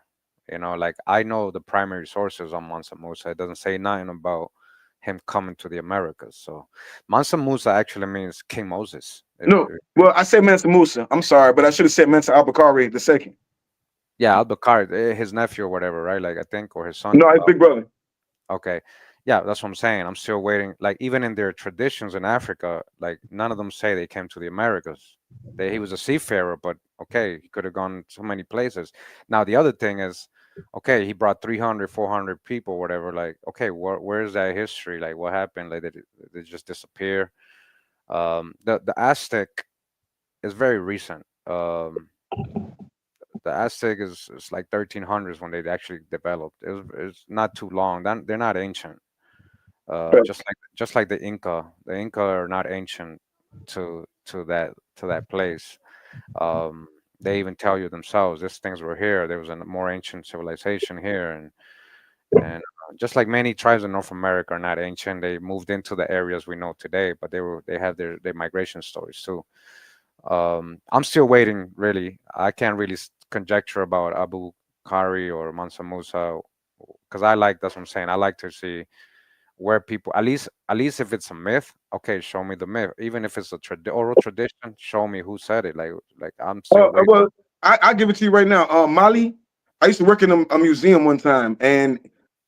Like, I know the primary sources on Mansa Musa. It doesn't say nothing about him coming to the Americas. So Mansa Musa actually means King Moses. No. Well, I said Mansa Musa. I'm sorry, but I should have said Mansa Abukari the second. Yeah, Al-Bakr, his nephew or whatever, right? Like, I think, or his son. No, his big brother. Okay. Yeah, that's what I'm saying. I'm still waiting. Like, even in their traditions in Africa, like, none of them say they came to the Americas. He was a seafarer, but okay, he could have gone so many places. Now, the other thing is, okay, he brought 300, 400 people, whatever. Like, okay, where's that history? Like, what happened? Like, did they just disappear? The Aztec is very recent. The Aztec is like 1300s when they actually developed. It's not too long. They're not ancient. Just like the Inca. The Inca are not ancient to that place. They even tell you themselves, these things were here. There was a more ancient civilization here, and just like many tribes in North America are not ancient. They moved into the areas we know today, but they have their migration stories too. I'm still waiting. Really, I can't really conjecture about Abu Kari or Mansa Musa because that's what I'm saying. I like to see where people, at least if it's a myth, okay, show me the myth. Even if it's a oral tradition, show me who said it. Like I'm still waiting. Well, I give it to you right now. Mali, I used to work in a museum one time, and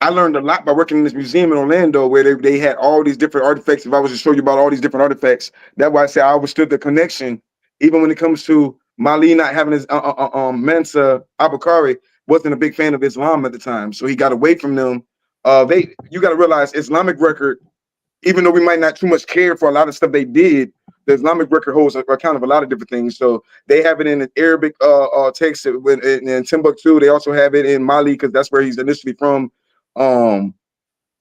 I learned a lot by working in this museum in Orlando, where they had all these different artifacts. If I was to show you about all these different artifacts, that's why I say I understood the connection, even when it comes to Mali not having his Mansa Abukari wasn't a big fan of Islam at the time, so he got away from them. You got to realize Islamic record, even though we might not too much care for a lot of stuff they did, the Islamic record holds account of a lot of different things. So they have it in an Arabic text in Timbuktu. They also have it in Mali because that's where he's initially from. Um,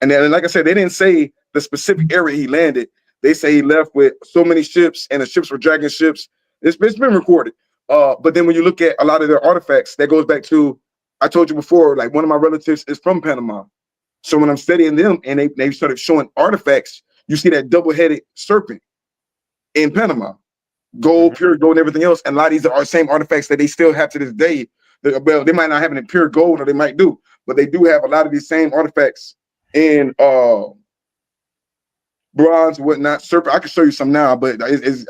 and then, like I said, they didn't say the specific area he landed. They say he left with so many ships, and the ships were dragging ships. It's been recorded. But then when you look at a lot of their artifacts, that goes back to, I told you before, like one of my relatives is from Panama. So when I'm studying them and they started showing artifacts, you see that double-headed serpent in Panama, Hmm. gold, pure gold, and everything else. And a lot of these are same artifacts that they still have to this day. Well, they might not have it in pure gold, or they might do, but they do have a lot of these same artifacts in bronze, whatnot. Serpent. I can show you some now, but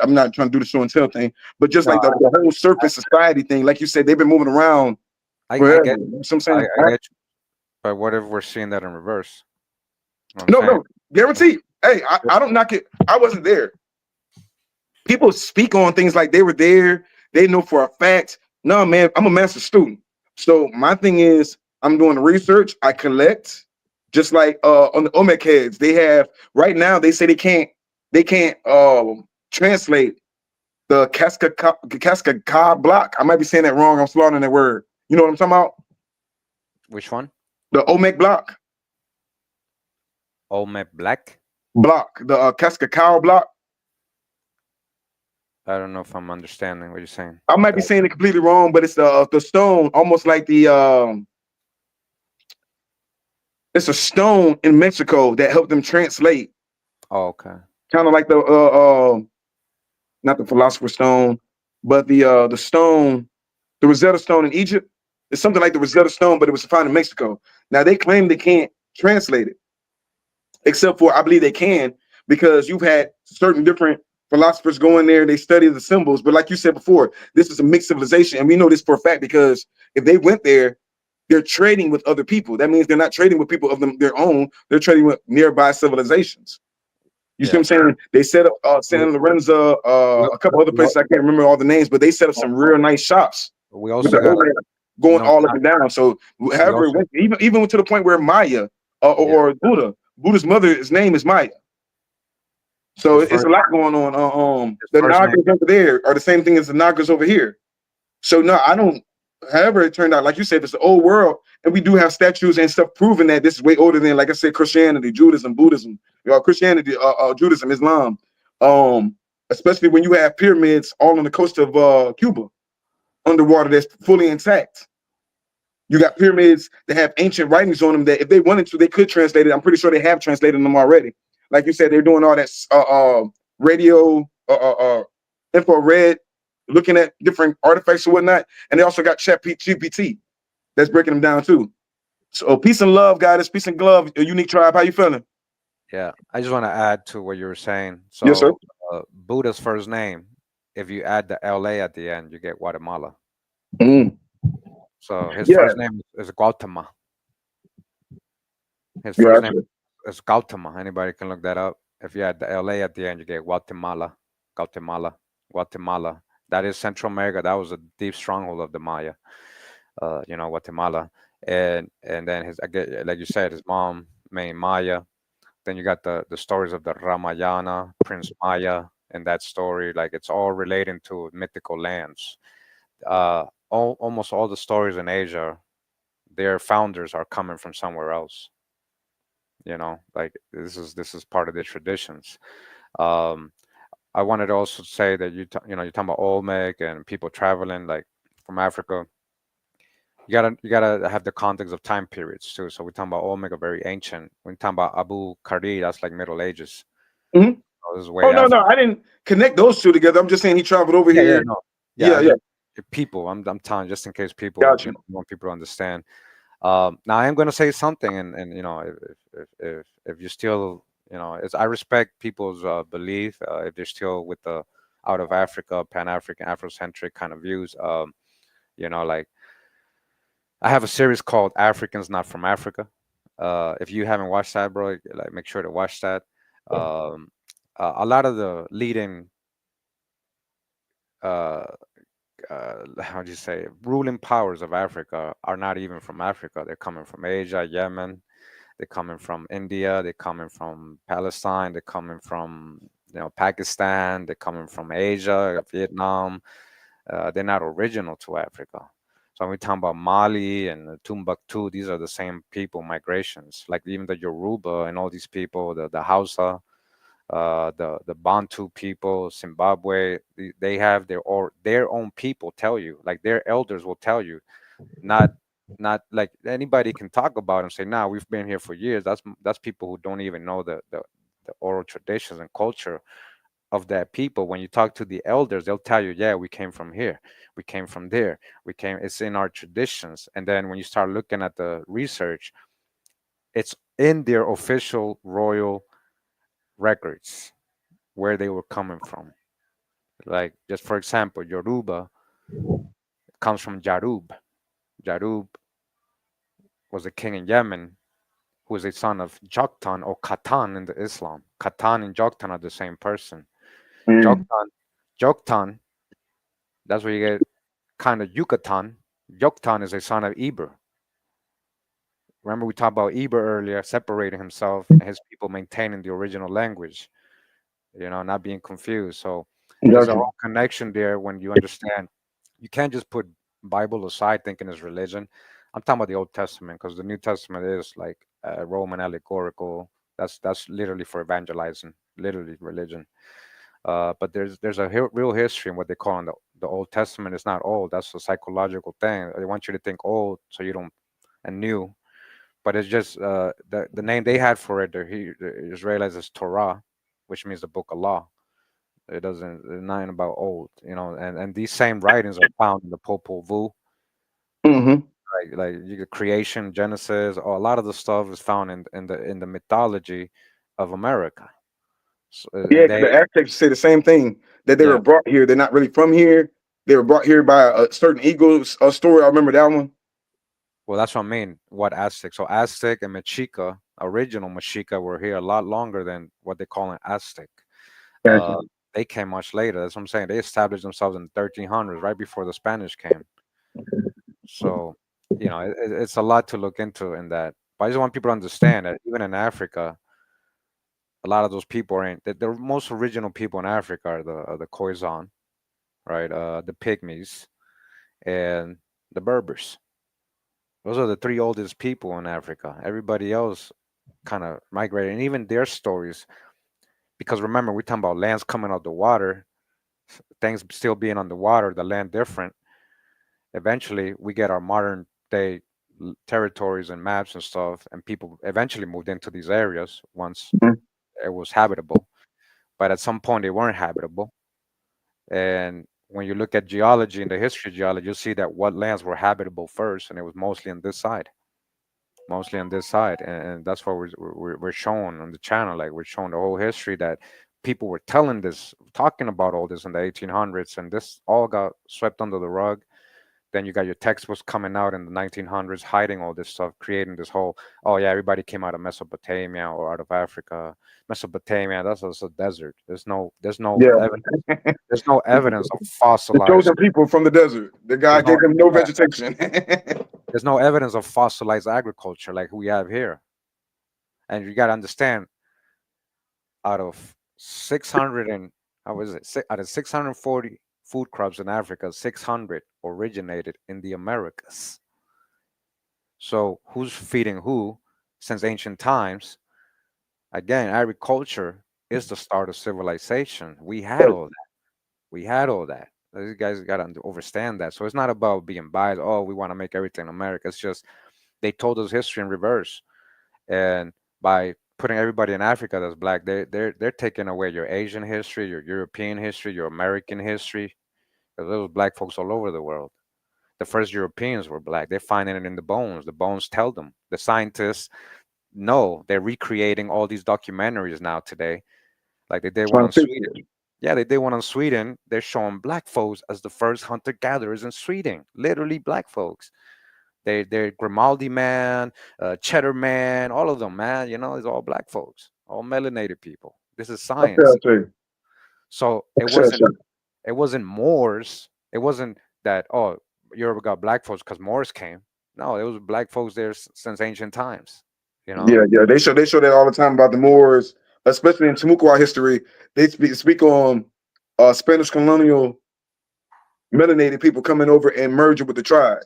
I'm not trying to do the show and tell thing. But just No, like the whole serpent society thing, like you said, they've been moving around I forever. get You know what I'm I, saying? I get you. But what if we're seeing that in reverse? You know what I'm No, saying? no, guaranteed. Hey, I don't knock it. I wasn't there. People speak on things like they were there, they know for a fact. No, man, I'm a master student. So my thing is I'm doing the research, I collect, just like on the Olmec heads. They have right now, they say they can't translate the Casca block. I might be saying that wrong. I'm slaughtering that word. You know what I'm talking about? Which one? The Olmec Olmec Black? the Casca block. I don't know if I'm understanding what you're saying. I might be saying it completely wrong, but it's the stone, almost like the it's a stone in Mexico that helped them translate, Oh, okay. kind of like the not the philosopher's stone, but the stone, the Rosetta Stone in Egypt. It's something like the Rosetta Stone, but it was found in Mexico. Now they claim they can't translate it. except for I believe they can because you've had certain different philosophers go in there, they study the symbols. But like you said before, this is a mixed civilization, and we know this for a fact because if they went there, they're trading with other people. That means they're not trading with people of their own. They're trading with nearby civilizations. You see what Yeah. I'm saying? They set up We San Lorenzo, we a couple other we, places. I can't remember all the names, but they set up some real nice shops we with also the got Olmec going no. all up and down. So We however it also went, even to the point where Maya yeah. or Buddha's mother's name is Maya. So His it's first a lot going on. his The first name. Nagas over there are the same thing as the Nagas over here. So no, I don't. However, it turned out, like you said, it's the old world, and we do have statues and stuff proving that this is way older than, like I said, Christianity, Judaism, Buddhism, Christianity, Judaism, Islam. Um, Especially when you have pyramids all on the coast of Cuba, underwater, that's fully intact. You got pyramids that have ancient writings on them that, if they wanted to, they could translate it. I'm pretty sure they have translated them already. Like you said, they're doing all that radio, infrared, looking at different artifacts and whatnot. And they also got Chat GPT that's breaking them down too. So peace and love, guys. Peace and love. A unique tribe. How you feeling? Yeah, I just want to add to what you were saying. Yes, sir. So, Buddha's first name, if you add the LA at the end, you get Guatemala. Mm. So his Yeah, first name is Gautama. His first name gotcha. is Gautama. Anybody can look that up. If you add the LA at the end, you get Guatemala. Guatemala. Guatemala. That is Central America. That was a deep stronghold of the Maya. Guatemala. And then his, again, like you said, his mom named Maya. Then you got the stories of the Ramayana, Prince Maya, and that story. Like it's all relating to mythical lands. Almost all the stories in Asia, their founders are coming from somewhere else. Like this is part of the traditions. Um, I wanted to also say that you're talking about Olmec and people traveling like from Africa. You gotta have the context of time periods too. So we're talking about Olmec, are very ancient. When we're talking about Abu Kari, that's like Middle Ages. Mhm. Oh, this is Oh way no, after. no, I didn't connect those two together. I'm just saying he traveled over Yeah, yeah, here. no, yeah. Yeah, I yeah, just people. I'm telling just in case people, got you. want people to understand. Now I am going to say something, and if you're still, it's I respect people's belief. If they're still with the out of Africa, Pan African, Afrocentric kind of views. Like I have a series called Africans Not from Africa. If you haven't watched that, bro, like make sure to watch that. Um, a lot of the leading, uh, how do you say, ruling powers of Africa are not even from Africa. They're coming from Asia, Yemen. They're coming from India. They're coming from Palestine. They're coming from Pakistan. They're coming from Asia, Vietnam. They're not original to Africa. So when we talk about Mali and Timbuktu, these are the same people, migrations. Like even the Yoruba and all these people, the Hausa, the Bantu people, Zimbabwe, they have their own people tell you, like their elders will tell you, not not like anybody can talk about and say, "Nah, we've been here for years." That's people who don't even know the oral traditions and culture of that people. When you talk to the elders, they'll tell you, "Yeah, we came from here, we came from there, we came. It's in our traditions." And then when you start looking at the research, it's in their official royal records where they were coming from. Like just for example, Yoruba comes from Jarub. Jarub was a king in Yemen who is a son of Joktan or Khatan in the Islam. Khatan and Joktan are the same person. Mm. Joktan, Joktan, that's where you get kind of Yucatan. Joktan is a son of Eber. Remember we talked about Eber earlier, separating himself and his people maintaining the original language, not being confused. So there's Got a you. whole connection there when you understand. You can't just put Bible aside thinking it's religion. I'm talking about the Old Testament because the New Testament is like Roman allegorical. That's literally for evangelizing, literally religion. But there's a real history in what they call in the Old Testament. It's not old. That's a psychological thing. They want you to think old so you don't and new. But it's just the name they had for it. The Israelites is Torah, which means the book of law. It doesn't. It's not about old, And these same writings are found in the Popol Vuh, Hmm. like you get creation, Genesis, or a lot of the stuff is found in the mythology of America. So, Yeah, and because they, the Aztecs say the same thing that they were yeah, brought here. They're not really from here. They were brought here by a certain eagles story. I remember that one. well, that's what I mean. What Aztec? So Aztec and Mexica, original Mexica, were here a lot longer than what they call an Aztec. Gotcha. Uh, they came much later. That's what I'm saying. They established themselves in the 1300s, right before the Spanish came. So, it's a lot to look into in that. But I just want people to understand that even in Africa, a lot of those people ain't the most original people in Africa are the Khoisan, right? The Pygmies and the Berbers. Those are the three oldest people in Africa. Everybody else kind of migrated, and even their stories. Because remember, we're talking about lands coming out the water, things still being on the water, the land different. Eventually, we get our modern day territories and maps and stuff, and people eventually moved into these areas once Mhm. it was habitable. But at some point, they weren't habitable. And when you look at geology and the history of geology, you'll see that what lands were habitable first, and it was mostly on this side, and that's what we're showing on the channel. Like we're showing the whole history that people were telling this, talking about all this in the 1800s, and this all got swept under the rug. Then you got your textbooks coming out in the 1900s, hiding all this stuff, creating this whole, oh yeah, everybody came out of Mesopotamia or out of Africa. Mesopotamia, that's just a desert. Yeah, There's no evidence of the fossilized. chosen people from the desert. The There's God no gave them no yeah, vegetation. there's no evidence of fossilized agriculture like we have here. And you got to understand, out of 600 and how was it? Out of 640 food crops in Africa, 600 originated in the Americas. So who's feeding who since ancient times? Again, agriculture is the start of civilization. We had all that. We had all that. These guys got to understand that. So it's not about being biased. Oh, we want to make everything America. It's just they told us history in reverse, and by putting everybody in Africa that's black, they're taking away your Asian history, your European history, your American history. Because there was black folks all over the world. The first Europeans were black. They're finding it in the bones. The bones tell them. The scientists know. They're recreating all these documentaries now today, like they did one Trying on to fix Sweden. it. Yeah, they did one on Sweden. They're showing black folks as the first hunter gatherers in Sweden. Literally black folks. They're Grimaldi man, Cheddar man, all of them, man. It's all black folks, all melanated people. This is I science. feel you. So I feel you. it wasn't Moors. It wasn't that, oh, Europe got black folks because Moors came. No, it was black folks there since ancient times. You know. Yeah, yeah. They show that all the time about the Moors, especially in Timucua history. They speak on Spanish colonial melanated people coming over and merging with the tribe.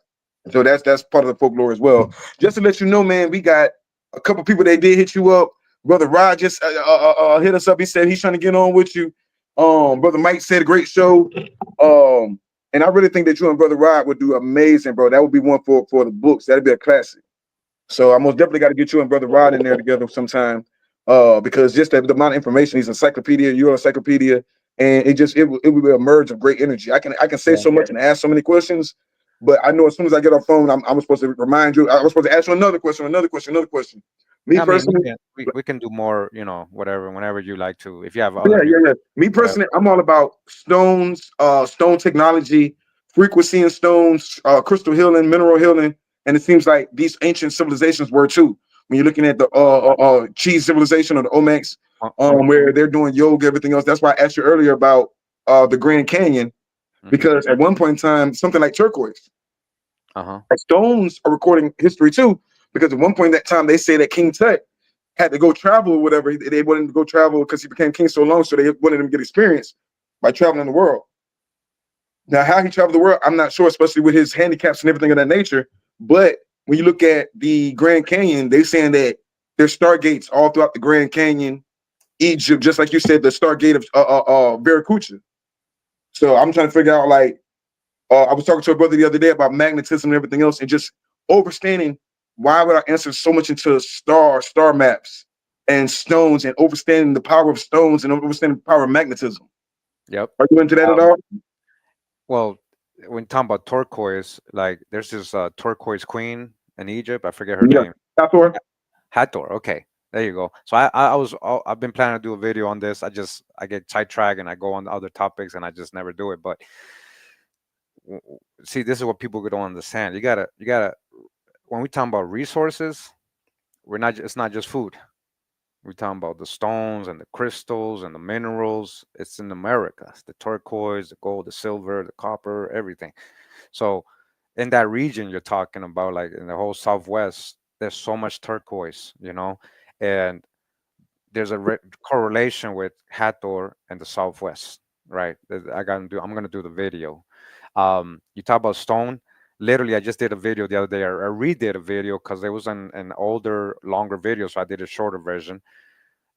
So that's part of the folklore as well. Just to let you know, man, we got a couple people that did hit you up. Brother Rod just hit us up. He said he's trying to get on with you. Brother Mike said a great show. And I really think that you and Brother Rod would do amazing, bro. That would be one for the books. That'd be a classic. So I most definitely got to get you and Brother Rod in there together sometime. Because just the amount of information, he's encyclopedia, you're an encyclopedia, and it will be a merge of great energy. I can say Yeah. so much and ask so many questions, but I know as soon as I get off phone, I'm supposed to remind you. I was supposed to ask you another question, another question, another question. Me I mean, we personally, can we can do more. Whatever, whenever you like to. If you have yeah, other views, yeah, yeah. Me whatever. personally, I'm all about stones, stone technology, frequency in stones, crystal healing, mineral healing, and it seems like these ancient civilizations were too. When you're looking at the cheese civilization or the Olmecs, Uh-huh. where they're doing yoga, everything else. That's why I asked you earlier about the Grand Canyon, Hmm. because at one point in time, something like turquoise, Uh-huh. stones are recording history too. Because at one point in that time, they say that King Tut had to go travel or whatever. They wanted him to go travel because he became king so long, so they wanted him to get experience by traveling the world. Now, how he traveled the world, I'm not sure, especially with his handicaps and everything of that nature. But when you look at the Grand Canyon, they're saying that there's stargates all throughout the Grand Canyon, Egypt, just like you said, the Stargate of Viracocha. So I'm trying to figure out, like, I was talking to a brother the other day about magnetism and everything else, and just understanding why would I answer so much into star maps and stones, and understanding the power of stones and understanding the power of magnetism. Yep. Are you into that at all? Well, when talking about turquoise, like there's this turquoise queen in Egypt. I forget her Yeah. name. Hathor? Hathor. Okay. There you go. So I've been planning to do a video on this. I get sidetracked and I go on other topics and I just never do it. But see, this is what people don't understand. You gotta when we talk about resources, it's not just food. We're talking about the stones and the crystals and the minerals. It's in America. It's the turquoise, the gold, the silver, the copper, everything. So in that region you're talking about, like in the whole Southwest, there's so much turquoise, and there's a correlation with Hathor and the Southwest, right? I'm gonna do the video. You talk about stone. Literally, I just did a video the other day. I redid a video because there was an older, longer video, so I did a shorter version.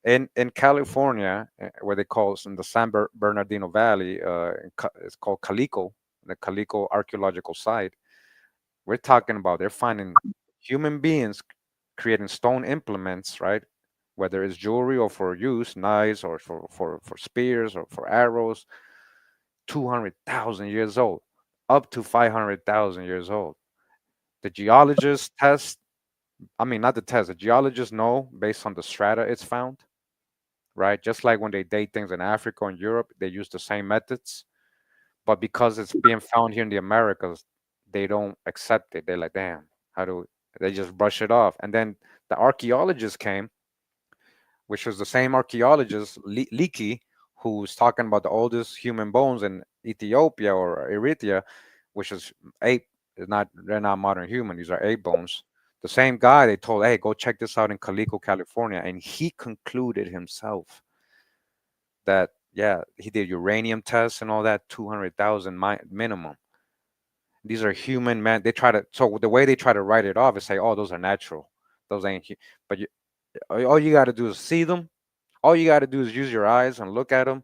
In California, where they call it in the Bernardino Valley, it's called Calico, the Calico archaeological site. We're talking about they're finding human beings creating stone implements, right? Whether it's jewelry or for use, knives or for spears or for arrows, 200,000 years old, up to 500,000 years old. The geologists test, I mean, not the test, the geologists know based on the strata it's found, right? Just like when they date things in Africa and Europe, they use the same methods. But because it's being found here in the Americas, they don't accept it. They're like, damn, how do they just brush it off? And then the archaeologists came, which was the same archaeologist, Leakey, who was talking about the oldest human bones in Ethiopia or Eritrea, which is ape. They're not modern human. These are ape bones. The same guy they told, hey, go check this out in Calico, California, and he concluded himself that yeah, he did uranium tests and all that, 200,000 minimum. These are human man. They try to so the way they try to write it off is say, oh, those are natural, those ain't. But all you got to do is see them. All you got to do is use your eyes and look at them,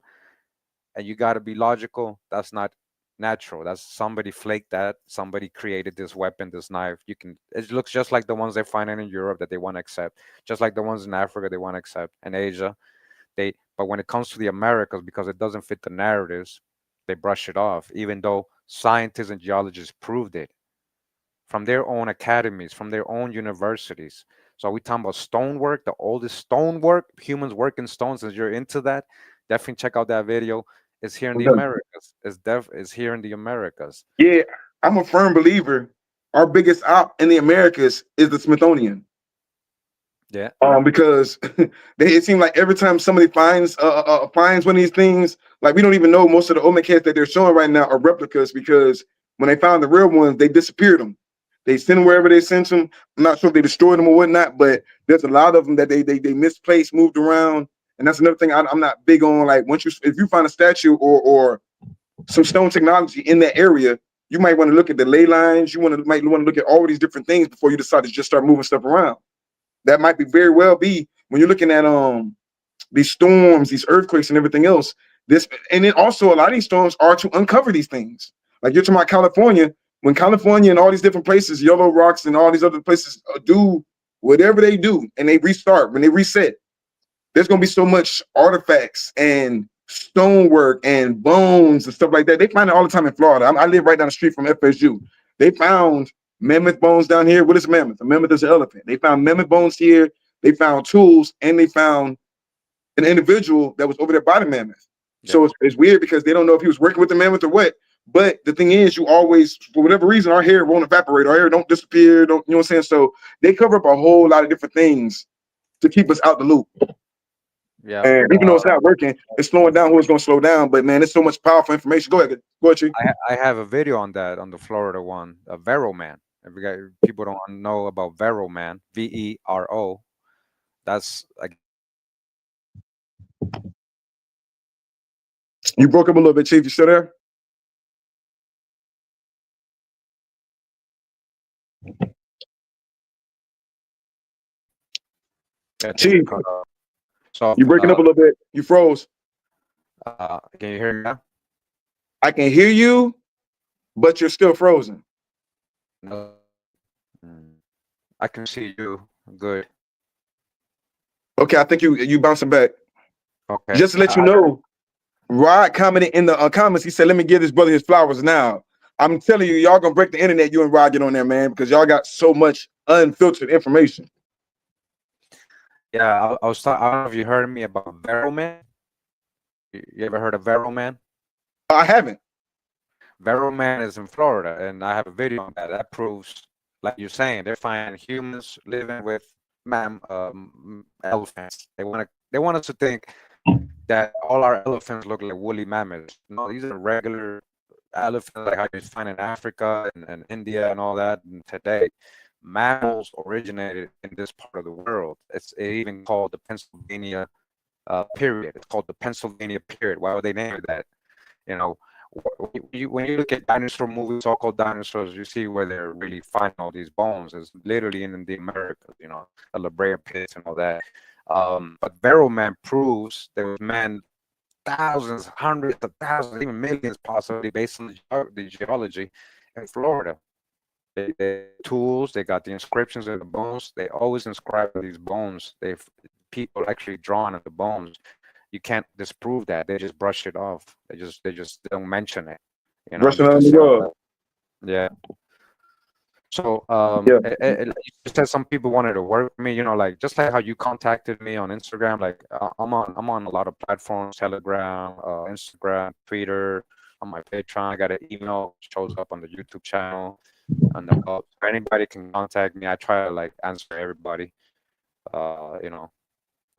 and you got to be logical. That's not natural. That's somebody flaked that. Somebody created this weapon, this knife. You can. It looks just like the ones they're finding in Europe that they want to accept, just like the ones in Africa they want to accept, and Asia. But when it comes to the Americas, because it doesn't fit the narratives, they brush it off, even though scientists and geologists proved it from their own academies, from their own universities. So we talking about stonework, the oldest stonework, humans working stones. If you're into that, definitely check out that video. It's here in the Americas. It's here in the Americas. Yeah, I'm a firm believer. Our biggest op in the Americas is the Smithsonian. Yeah. Because it seems like every time somebody finds one of these things, like we don't even know most of the Olmec heads that they're showing right now are replicas, because when they found the real ones, they disappeared them. They sent them wherever they sent them. I'm not sure if they destroyed them or whatnot, but there's a lot of them that they misplaced, moved around, and that's another thing I'm not big on. Like if you find a statue or some stone technology in that area, you might want to look at the ley lines. Might want to look at all of these different things before you decide to just start moving stuff around. That might be very well be when you're looking at these storms, these earthquakes, and everything else. And then also a lot of these storms are to uncover these things. Like you're talking about California, when California and all these different places, Yellow Rocks and all these other places do whatever they do, and they restart, when they reset, there's gonna be so much artifacts and stonework and bones and stuff like that. They find it all the time in Florida. I live right down the street from FSU. They found mammoth bones down here. What is a mammoth? A mammoth is an elephant. They found mammoth bones here. They found tools, and they found an individual that was over there by the mammoth. Yeah. So it's weird because they don't know if he was working with the mammoth or what. But the thing is, you always, for whatever reason, our hair won't evaporate. Our hair don't disappear. Don't, you know what I'm saying? So they cover up a whole lot of different things to keep us out the loop. Yeah. And even though it's not working, it's slowing down who it's going to slow down. But man, it's so much powerful information. Go ahead, Chief. I have a video on that, on the Florida one, a Vero Man. If people don't know about Vero Man, VERO, that's You broke up a little bit, Chief. You still there? Chief, so you're breaking up a little bit. You froze. Can you hear me now? I can hear you, but you're still frozen. No. I can see you. Good. Okay, I think you bouncing back. Okay. Just to let you know, Rod commented in the comments. He said, "Let me give this brother his flowers now." I'm telling you, y'all gonna break the internet. You and Rod get on there, man, because y'all got so much unfiltered information. Yeah, I don't know if you heard me about Vero Man. You ever heard of Vero Man? I haven't. Vero Man is in Florida, and I have a video on that. That proves, like you're saying, they're finding humans living with elephants. They want us to think that all our elephants look like woolly mammoths. No, these are regular elephants like how you find in Africa and India and all that. And today, mammals originated in this part of the world. It's even called the Pennsylvania period. It's called the Pennsylvania period. Why would they name it that? You know, when you look at dinosaur movies, so-called dinosaurs, you see where they're really finding all these bones. It's literally in the Americas, the La Brea pits and all that. But Vero Man proves there was man thousands, hundreds of thousands, even millions possibly based on the geology in Florida. They tools, they got the inscriptions of the bones. They always inscribe these bones. They've people actually drawn on the bones. You can't disprove that. They just brush it off. They just don't mention it, Rushing just to around the show world. that. Yeah. So Yeah. you said some people wanted to work with me, like just like how you contacted me on Instagram. Like I'm on a lot of platforms, Telegram, Instagram, Twitter, on my Patreon. I got an email shows up on the YouTube channel, and anybody can contact me. I try to like answer everybody,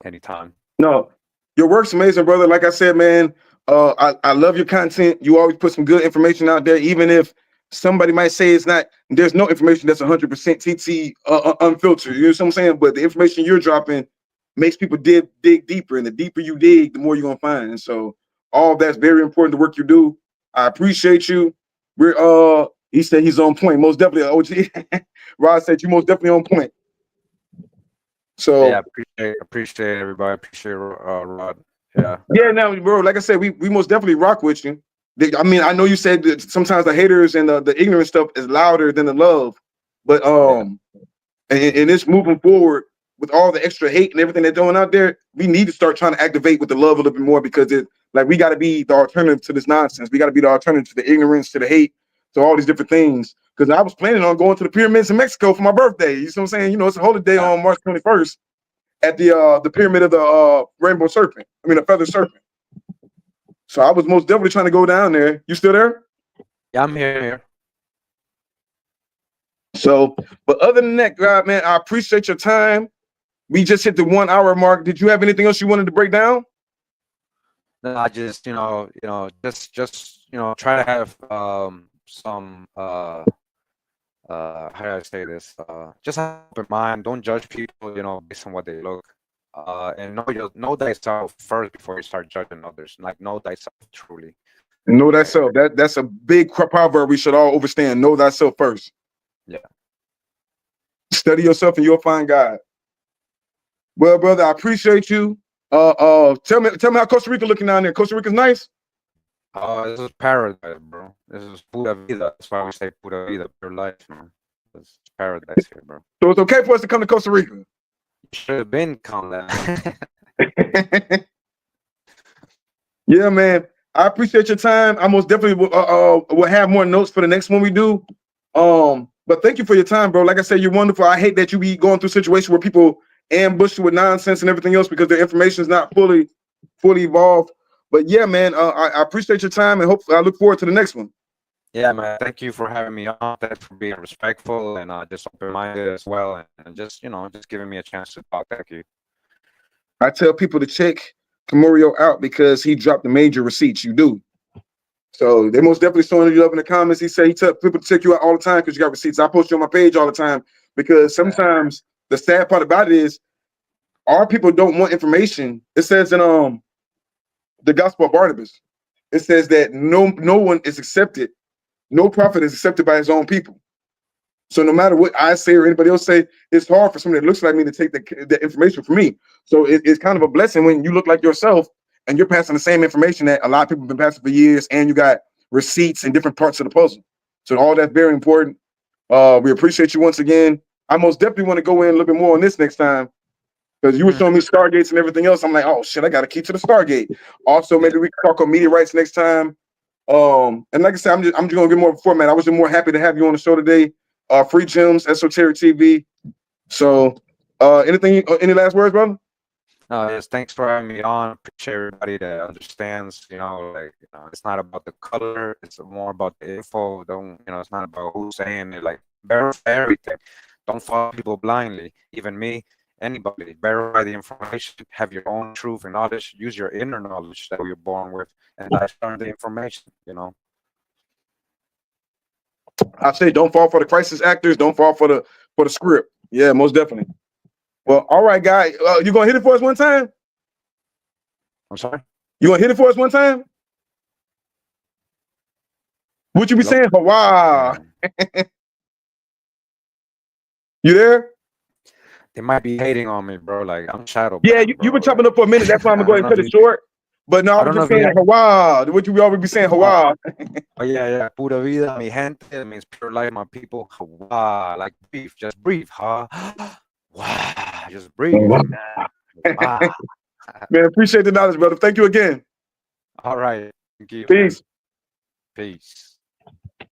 anytime. No, your work's amazing, brother. Like I said, man, I love your content. You always put some good information out there, even if somebody might say it's not. There's no information that's 100% TT unfiltered. You know what I'm saying? But the information you're dropping makes people dig deeper, and the deeper you dig, the more you're gonna find. And so, all that's very important. The work you do, I appreciate you. He said he's on point. Most definitely, OG. Rod said you most definitely on point. Yeah, So appreciate everybody. Appreciate Rod. Yeah. yeah, now, bro, like I said, we most definitely rock with you. I mean, I know you said that sometimes the haters and the ignorant stuff is louder than the love, but Yeah. and it's moving forward with all the extra hate and everything they're throwing out there. We need to start trying to activate with the love a little bit more because it like we got to be the alternative to this nonsense. We got to be the alternative to the ignorance, to the hate, to all these different things. Because I was planning on going to the pyramids in Mexico for my birthday. You know what I'm saying? You know, it's a holy day Yeah. on March 21st at the pyramid of the rainbow serpent. I mean, the feather serpent. So I was most definitely trying to go down there. You still there? Yeah, I'm here. I'm here. So, but other than that, God, man, I appreciate your time. We just hit the 1 hour mark. Did you have anything else you wanted to break down? No, I just, just try to have some how do I say this? Just have an open mind. Don't judge people, based on what they look. And know thyself first before you start judging others. Like know thyself truly. Know thyself. That's a big proverb we should all understand. Know thyself first. Yeah. Study yourself and you'll find God. Well, brother, I appreciate you. Tell me how Costa Rica looking down there. Costa Rica's nice. Oh, this is paradise, bro. This is pura vida. That's why we say pura vida, pure life, man. It's paradise here, bro. So it's okay for us to come to Costa Rica. You should have been come down. Yeah, man. I appreciate your time. I most definitely will have more notes for the next one we do. But thank you for your time, bro. Like I said, you're wonderful. I hate that you be going through situations where people ambush you with nonsense and everything else because their information is not fully evolved. But yeah, man, I appreciate your time and hopefully I look forward to the next one. Yeah, man. Thank you for having me on. Thanks for being respectful and just open-minded as well, and just just giving me a chance to talk. Thank you. I tell people to check Camurio out because he dropped the major receipts. You do. So they most definitely showing you up in the comments. He said he tell people to check you out all the time because you got receipts. I post you on my page all the time because sometimes the sad part about it is our people don't want information. It says in the Gospel of Barnabas, it says that no one is accepted, no prophet is accepted by his own people. So no matter what I say or anybody else say, it's hard for somebody that looks like me to take the information from me. So it's kind of a blessing when you look like yourself and you're passing the same information that a lot of people have been passing for years, and you got receipts in different parts of the puzzle. So all that's very important. We appreciate you once again. I most definitely want to go in a little bit more on this next time because you were showing me Stargates and everything else. I'm like, oh shit, I got a key to the Stargate. Also, maybe we can talk on meteorites next time. And like I said, I'm just gonna get more of a format. I was just more happy to have you on the show today. Free Gems, Esoteric TV. So Anything? Any last words, brother? Yes, thanks for having me on. Appreciate everybody that understands, like, it's not about the color, it's more about the info. It's not about who's saying it. Like, verify everything. Don't follow people blindly. Even me, anybody. Verify the information, have your own truth and knowledge, use your inner knowledge that you're born with, and discern the information. I say don't fall for the crisis actors. Don't fall for the script. Yeah, most definitely. Well, all right, guy. You gonna hit it for us one time? I'm sorry? You gonna hit it for us one time? What you be Hello? saying? Hawa. Yeah. You there? They might be hating on me, bro. Like, I'm shadow Yeah, banned, you bro. been chopping up for a minute. That's why I'm I gonna go don't ahead and know cut if it you short. But no, I I was don't know just if you saying have Hawa. What you always be saying oh, Hawa. oh yeah, pura vida, mi gente. That means pure life, my people. Wow, like breathe, just breathe, huh? Wow, just breathe, man. Wow. Man, appreciate the knowledge, brother. Thank you again. All right, thank you, man. Peace. Peace.